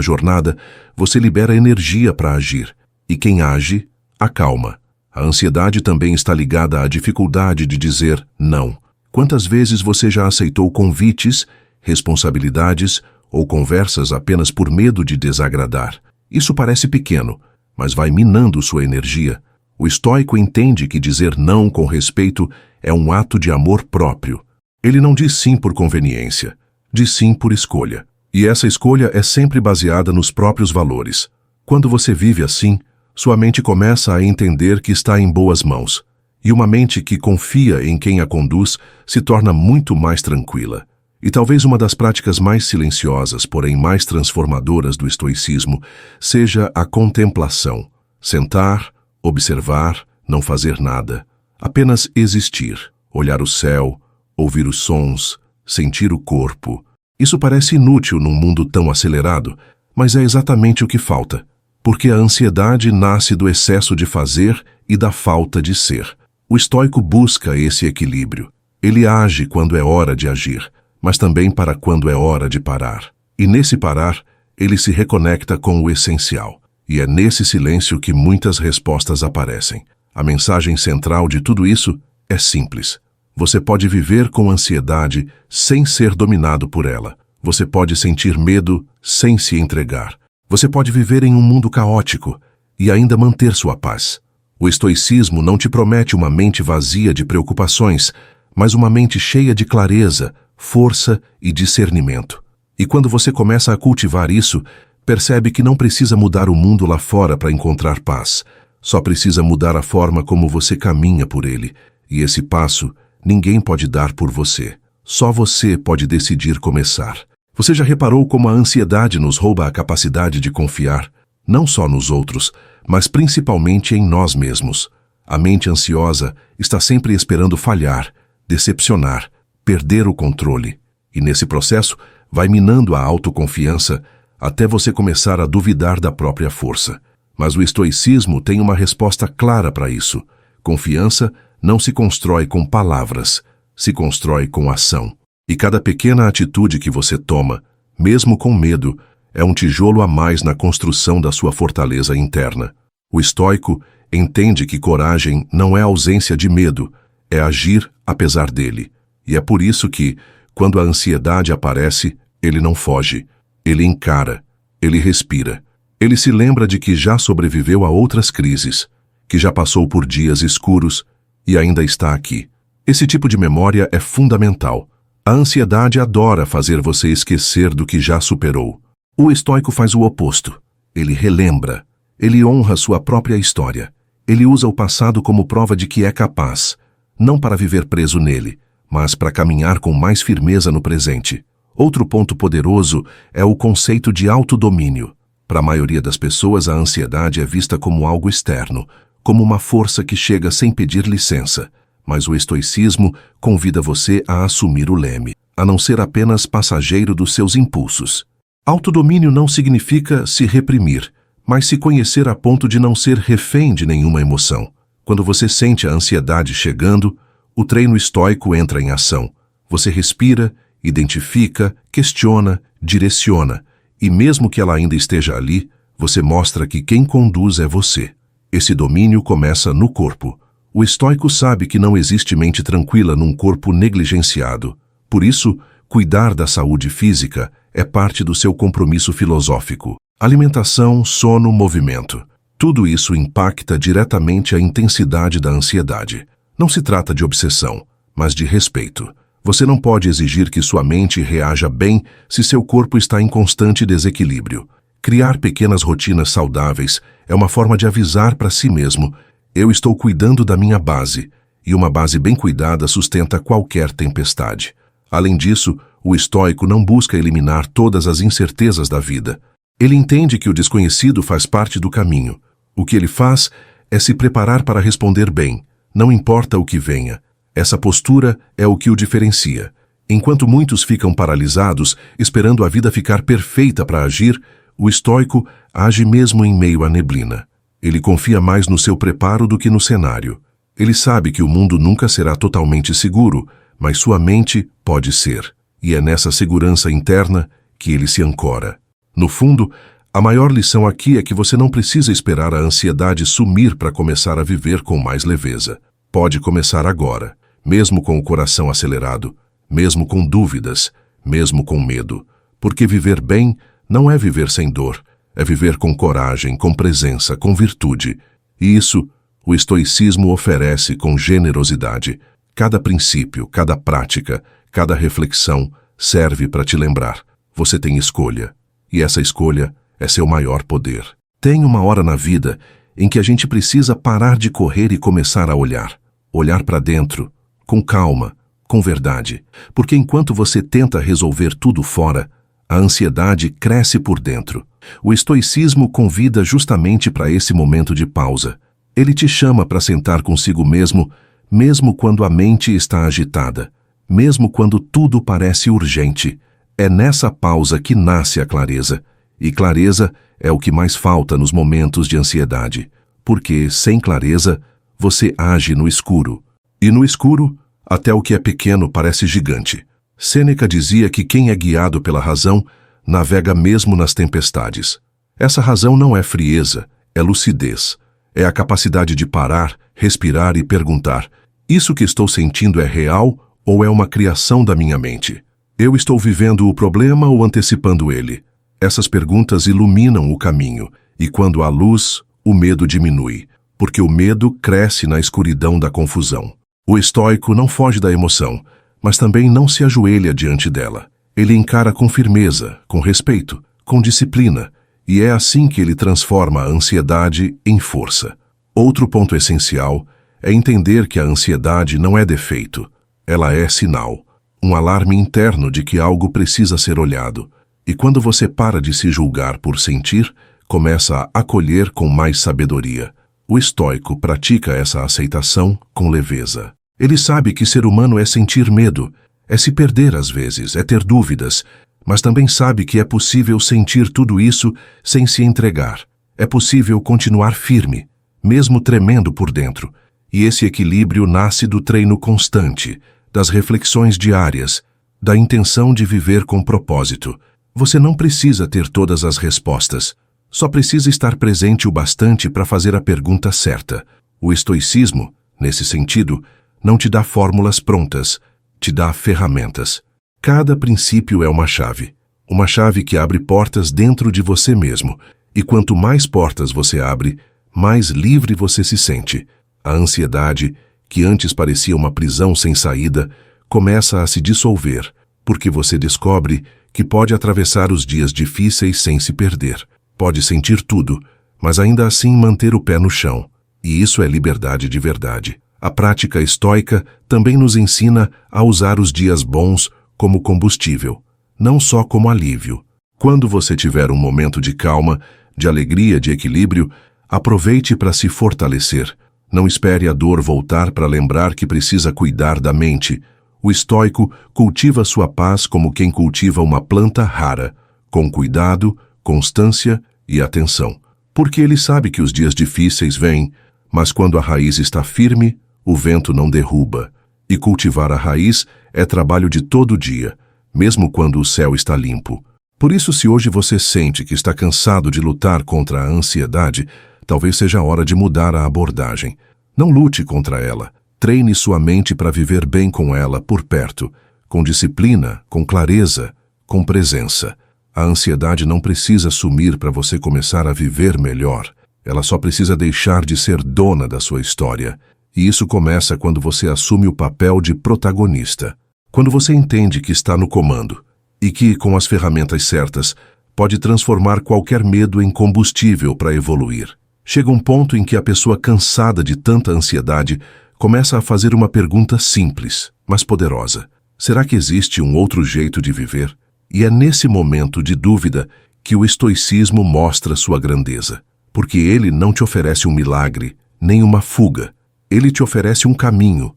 S1: jornada, você libera energia para agir. E quem age, acalma. A ansiedade também está ligada à dificuldade de dizer não. Quantas vezes você já aceitou convites, responsabilidades ou conversas apenas por medo de desagradar? Isso parece pequeno, mas vai minando sua energia. O estoico entende que dizer não com respeito é um ato de amor próprio. Ele não diz sim por conveniência, diz sim por escolha. E essa escolha é sempre baseada nos próprios valores. Quando você vive assim, sua mente começa a entender que está em boas mãos. E uma mente que confia em quem a conduz se torna muito mais tranquila. E talvez uma das práticas mais silenciosas, porém mais transformadoras do estoicismo, seja a contemplação. Sentar, observar, não fazer nada. Apenas existir. Olhar o céu, ouvir os sons, sentir o corpo. Isso parece inútil num mundo tão acelerado, mas é exatamente o que falta. Porque a ansiedade nasce do excesso de fazer e da falta de ser. O estoico busca esse equilíbrio. Ele age quando é hora de agir, mas também para quando é hora de parar. E nesse parar, ele se reconecta com o essencial. E é nesse silêncio que muitas respostas aparecem. A mensagem central de tudo isso é simples. Você pode viver com ansiedade sem ser dominado por ela. Você pode sentir medo sem se entregar. Você pode viver em um mundo caótico e ainda manter sua paz. O estoicismo não te promete uma mente vazia de preocupações, mas uma mente cheia de clareza, força e discernimento. E quando você começa a cultivar isso, percebe que não precisa mudar o mundo lá fora para encontrar paz. Só precisa mudar a forma como você caminha por ele. E esse passo, ninguém pode dar por você. Só você pode decidir começar. Você já reparou como a ansiedade nos rouba a capacidade de confiar, não só nos outros, mas principalmente em nós mesmos? A mente ansiosa está sempre esperando falhar, decepcionar, perder o controle. E nesse processo, vai minando a autoconfiança até você começar a duvidar da própria força. Mas o estoicismo tem uma resposta clara para isso. Confiança não se constrói com palavras, se constrói com ação. E cada pequena atitude que você toma, mesmo com medo, é um tijolo a mais na construção da sua fortaleza interna. O estoico entende que coragem não é ausência de medo, é agir apesar dele. E é por isso que, quando a ansiedade aparece, ele não foge. Ele encara, ele respira. Ele se lembra de que já sobreviveu a outras crises, que já passou por dias escuros e ainda está aqui. Esse tipo de memória é fundamental. A ansiedade adora fazer você esquecer do que já superou. O estoico faz o oposto. Ele relembra. Ele honra sua própria história. Ele usa o passado como prova de que é capaz, não para viver preso nele, mas para caminhar com mais firmeza no presente. Outro ponto poderoso é o conceito de autodomínio. Para a maioria das pessoas, a ansiedade é vista como algo externo, como uma força que chega sem pedir licença. Mas o estoicismo convida você a assumir o leme, a não ser apenas passageiro dos seus impulsos. Autodomínio não significa se reprimir, mas se conhecer a ponto de não ser refém de nenhuma emoção. Quando você sente a ansiedade chegando, o treino estoico entra em ação. Você respira, identifica, questiona, direciona, e mesmo que ela ainda esteja ali, você mostra que quem conduz é você. Esse domínio começa no corpo. O estoico sabe que não existe mente tranquila num corpo negligenciado. Por isso, cuidar da saúde física é parte do seu compromisso filosófico. Alimentação, sono, movimento. Tudo isso impacta diretamente a intensidade da ansiedade. Não se trata de obsessão, mas de respeito. Você não pode exigir que sua mente reaja bem se seu corpo está em constante desequilíbrio. Criar pequenas rotinas saudáveis é uma forma de avisar para si mesmo: eu estou cuidando da minha base, e uma base bem cuidada sustenta qualquer tempestade. Além disso, o estoico não busca eliminar todas as incertezas da vida. Ele entende que o desconhecido faz parte do caminho. O que ele faz é se preparar para responder bem, não importa o que venha. Essa postura é o que o diferencia. Enquanto muitos ficam paralisados, esperando a vida ficar perfeita para agir, o estoico age mesmo em meio à neblina. Ele confia mais no seu preparo do que no cenário. Ele sabe que o mundo nunca será totalmente seguro, mas sua mente pode ser. E é nessa segurança interna que ele se ancora. No fundo, a maior lição aqui é que você não precisa esperar a ansiedade sumir para começar a viver com mais leveza. Pode começar agora, mesmo com o coração acelerado, mesmo com dúvidas, mesmo com medo. Porque viver bem não é viver sem dor, é viver com coragem, com presença, com virtude. E isso o estoicismo oferece com generosidade. Cada princípio, cada prática, cada reflexão serve para te lembrar: você tem escolha. E essa escolha é seu maior poder. Tem uma hora na vida em que a gente precisa parar de correr e começar a olhar. Olhar para dentro, com calma, com verdade. Porque enquanto você tenta resolver tudo fora, a ansiedade cresce por dentro. O estoicismo convida justamente para esse momento de pausa. Ele te chama para sentar consigo mesmo, mesmo quando a mente está agitada, mesmo quando tudo parece urgente. É nessa pausa que nasce a clareza. E clareza é o que mais falta nos momentos de ansiedade. Porque, sem clareza, você age no escuro. E no escuro, até o que é pequeno parece gigante. Sêneca dizia que quem é guiado pela razão navega mesmo nas tempestades. Essa razão não é frieza, é lucidez. É a capacidade de parar, respirar e perguntar: isso que estou sentindo é real ou é uma criação da minha mente? Eu estou vivendo o problema ou antecipando ele? Essas perguntas iluminam o caminho, e quando há luz, o medo diminui, porque o medo cresce na escuridão da confusão. O estoico não foge da emoção, mas também não se ajoelha diante dela. Ele encara com firmeza, com respeito, com disciplina, e é assim que ele transforma a ansiedade em força. Outro ponto essencial é entender que a ansiedade não é defeito, ela é sinal. Um alarme interno de que algo precisa ser olhado. E quando você para de se julgar por sentir, começa a acolher com mais sabedoria. O estoico pratica essa aceitação com leveza. Ele sabe que ser humano é sentir medo, é se perder às vezes, é ter dúvidas, mas também sabe que é possível sentir tudo isso sem se entregar. É possível continuar firme, mesmo tremendo por dentro. E esse equilíbrio nasce do treino constante, das reflexões diárias, da intenção de viver com propósito. Você não precisa ter todas as respostas, só precisa estar presente o bastante para fazer a pergunta certa. O estoicismo, nesse sentido, não te dá fórmulas prontas, te dá ferramentas. Cada princípio é uma chave que abre portas dentro de você mesmo, e quanto mais portas você abre, mais livre você se sente. A ansiedade, que antes parecia uma prisão sem saída, começa a se dissolver, porque você descobre que pode atravessar os dias difíceis sem se perder. Pode sentir tudo, mas ainda assim manter o pé no chão. E isso é liberdade de verdade. A prática estoica também nos ensina a usar os dias bons como combustível, não só como alívio. Quando você tiver um momento de calma, de alegria, de equilíbrio, aproveite para se fortalecer. Não espere a dor voltar para lembrar que precisa cuidar da mente. O estoico cultiva sua paz como quem cultiva uma planta rara, com cuidado, constância e atenção. Porque ele sabe que os dias difíceis vêm, mas quando a raiz está firme, o vento não derruba. E cultivar a raiz é trabalho de todo dia, mesmo quando o céu está limpo. Por isso, se hoje você sente que está cansado de lutar contra a ansiedade, talvez seja a hora de mudar a abordagem. Não lute contra ela. Treine sua mente para viver bem com ela por perto, com disciplina, com clareza, com presença. A ansiedade não precisa sumir para você começar a viver melhor. Ela só precisa deixar de ser dona da sua história. E isso começa quando você assume o papel de protagonista. Quando você entende que está no comando e que, com as ferramentas certas, pode transformar qualquer medo em combustível para evoluir. Chega um ponto em que a pessoa cansada de tanta ansiedade começa a fazer uma pergunta simples, mas poderosa. Será que existe um outro jeito de viver? E é nesse momento de dúvida que o estoicismo mostra sua grandeza. Porque ele não te oferece um milagre, nem uma fuga. Ele te oferece um caminho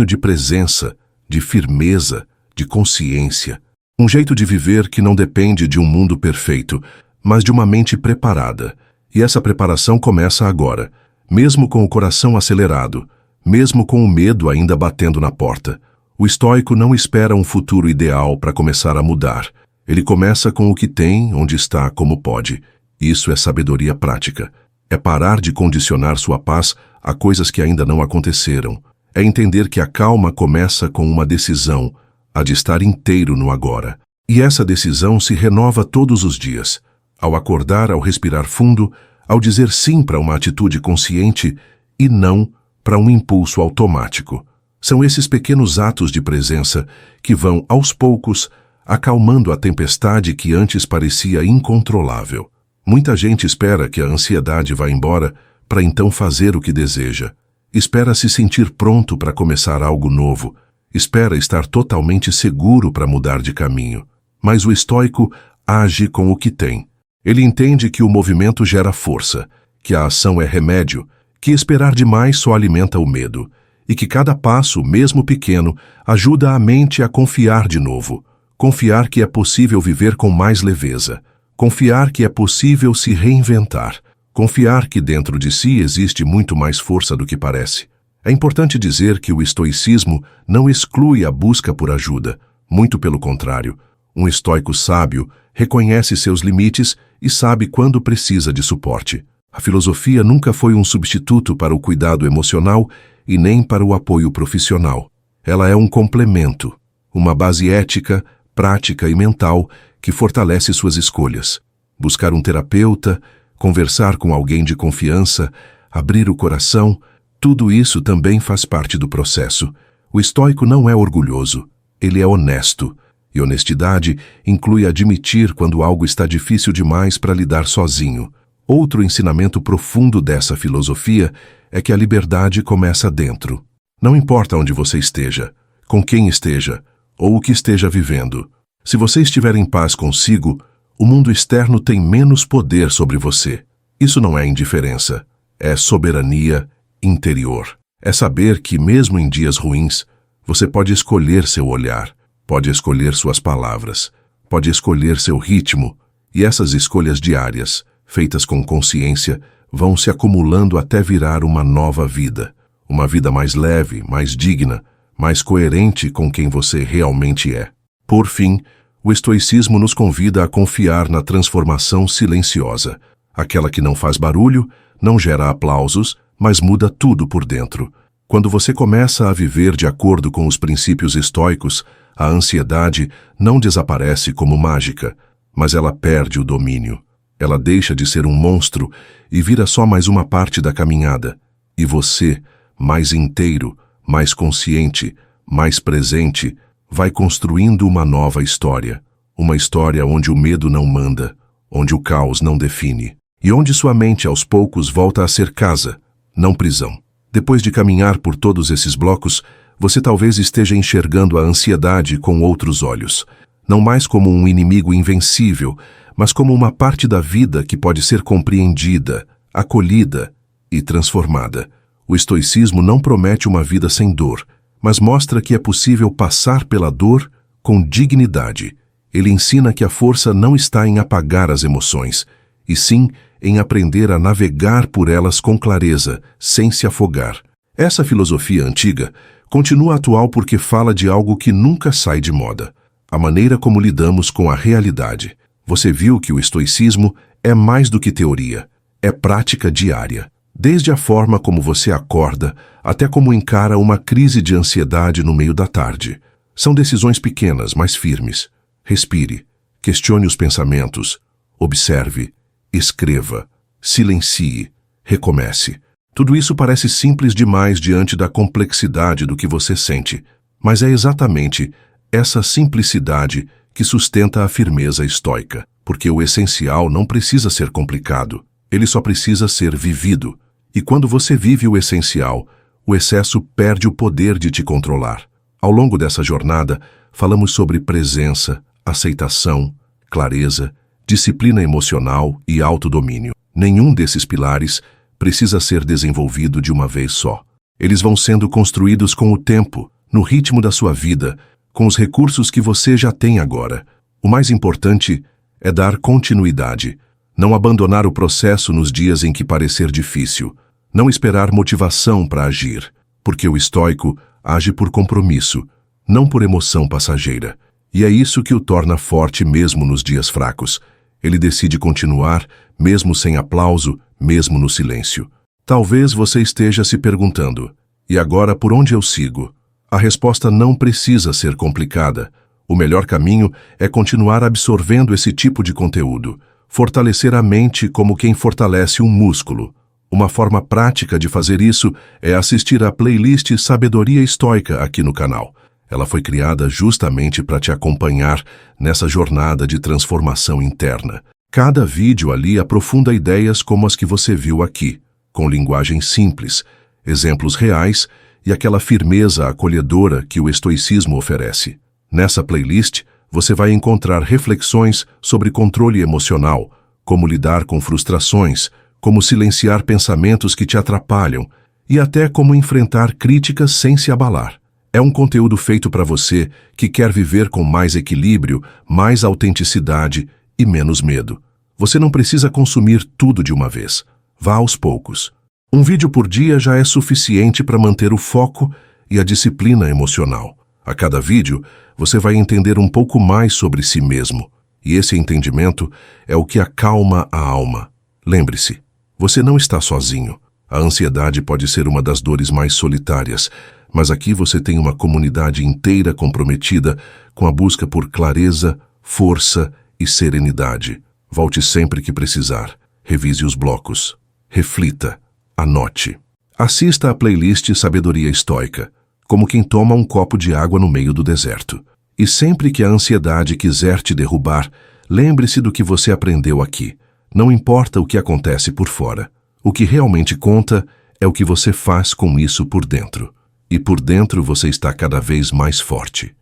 S1: de presença, de firmeza, de consciência. Um jeito de viver que não depende de um mundo perfeito, mas de uma mente preparada. E essa preparação começa agora, mesmo com o coração acelerado, mesmo com o medo ainda batendo na porta. O estoico não espera um futuro ideal para começar a mudar. Ele começa com o que tem, onde está, como pode. Isso é sabedoria prática. É parar de condicionar sua paz a coisas que ainda não aconteceram. É entender que a calma começa com uma decisão, a de estar inteiro no agora. E essa decisão se renova todos os dias. Ao acordar, ao respirar fundo, ao dizer sim para uma atitude consciente e não para um impulso automático. São esses pequenos atos de presença que vão, aos poucos, acalmando a tempestade que antes parecia incontrolável. Muita gente espera que a ansiedade vá embora para então fazer o que deseja. Espera se sentir pronto para começar algo novo. Espera estar totalmente seguro para mudar de caminho. Mas o estoico age com o que tem. Ele entende que o movimento gera força, que a ação é remédio, que esperar demais só alimenta o medo, e que cada passo, mesmo pequeno, ajuda a mente a confiar de novo. Confiar que é possível viver com mais leveza. Confiar que é possível se reinventar. Confiar que dentro de si existe muito mais força do que parece. É importante dizer que o estoicismo não exclui a busca por ajuda. Muito pelo contrário. Um estoico sábio reconhece seus limites e sabe quando precisa de suporte. A filosofia nunca foi um substituto para o cuidado emocional e nem para o apoio profissional. Ela é um complemento, uma base ética, prática e mental que fortalece suas escolhas. Buscar um terapeuta, conversar com alguém de confiança, abrir o coração, tudo isso também faz parte do processo. O estoico não é orgulhoso, ele é honesto. E honestidade inclui admitir quando algo está difícil demais para lidar sozinho. Outro ensinamento profundo dessa filosofia é que a liberdade começa dentro. Não importa onde você esteja, com quem esteja, ou o que esteja vivendo. Se você estiver em paz consigo, o mundo externo tem menos poder sobre você. Isso não é indiferença, é soberania interior. É saber que, mesmo em dias ruins, você pode escolher seu olhar, pode escolher suas palavras, pode escolher seu ritmo, e essas escolhas diárias, feitas com consciência, vão se acumulando até virar uma nova vida. Uma vida mais leve, mais digna, mais coerente com quem você realmente é. Por fim, o estoicismo nos convida a confiar na transformação silenciosa, aquela que não faz barulho, não gera aplausos, mas muda tudo por dentro. Quando você começa a viver de acordo com os princípios estoicos, a ansiedade não desaparece como mágica, mas ela perde o domínio. Ela deixa de ser um monstro e vira só mais uma parte da caminhada. E você, mais inteiro, mais consciente, mais presente, vai construindo uma nova história. Uma história onde o medo não manda, onde o caos não define, e onde sua mente aos poucos volta a ser casa, não prisão. Depois de caminhar por todos esses blocos, você talvez esteja enxergando a ansiedade com outros olhos. Não mais como um inimigo invencível, mas como uma parte da vida que pode ser compreendida, acolhida e transformada. O estoicismo não promete uma vida sem dor, mas mostra que é possível passar pela dor com dignidade. Ele ensina que a força não está em apagar as emoções, e sim em aprender a navegar por elas com clareza, sem se afogar. Essa filosofia antiga continua atual porque fala de algo que nunca sai de moda: a maneira como lidamos com a realidade. Você viu que o estoicismo é mais do que teoria, é prática diária. Desde a forma como você acorda até como encara uma crise de ansiedade no meio da tarde. São decisões pequenas, mas firmes. Respire, questione os pensamentos, observe, escreva, silencie, recomece. Tudo isso parece simples demais diante da complexidade do que você sente, mas é exatamente essa simplicidade que sustenta a firmeza estoica, porque o essencial não precisa ser complicado, ele só precisa ser vivido. E quando você vive o essencial, o excesso perde o poder de te controlar. Ao longo dessa jornada, falamos sobre presença, aceitação, clareza, disciplina emocional e autodomínio. Nenhum desses pilares precisa ser desenvolvido de uma vez só. Eles vão sendo construídos com o tempo, no ritmo da sua vida, com os recursos que você já tem agora. O mais importante é dar continuidade, não abandonar o processo nos dias em que parecer difícil, não esperar motivação para agir, porque o estoico age por compromisso, não por emoção passageira. E é isso que o torna forte mesmo nos dias fracos. Ele decide continuar, mesmo sem aplauso, mesmo no silêncio. Talvez você esteja se perguntando: e agora por onde eu sigo? A resposta não precisa ser complicada. O melhor caminho é continuar absorvendo esse tipo de conteúdo, fortalecer a mente como quem fortalece um músculo. Uma forma prática de fazer isso é assistir à playlist Sabedoria Estoica aqui no canal. Ela foi criada justamente para te acompanhar nessa jornada de transformação interna. Cada vídeo ali aprofunda ideias como as que você viu aqui, com linguagem simples, exemplos reais e aquela firmeza acolhedora que o estoicismo oferece. Nessa playlist, você vai encontrar reflexões sobre controle emocional, como lidar com frustrações, como silenciar pensamentos que te atrapalham e até como enfrentar críticas sem se abalar. É um conteúdo feito para você que quer viver com mais equilíbrio, mais autenticidade e menos medo. Você não precisa consumir tudo de uma vez. Vá aos poucos. Um vídeo por dia já é suficiente para manter o foco e a disciplina emocional. A cada vídeo, você vai entender um pouco mais sobre si mesmo, e esse entendimento é o que acalma a alma. Lembre-se, você não está sozinho. A ansiedade pode ser uma das dores mais solitárias, mas aqui você tem uma comunidade inteira comprometida com a busca por clareza, força e serenidade. Volte sempre que precisar. Revise os blocos. Reflita. Anote. Assista à playlist Sabedoria Estoica, como quem toma um copo de água no meio do deserto. E sempre que a ansiedade quiser te derrubar, lembre-se do que você aprendeu aqui. Não importa o que acontece por fora. O que realmente conta é o que você faz com isso por dentro. E por dentro você está cada vez mais forte.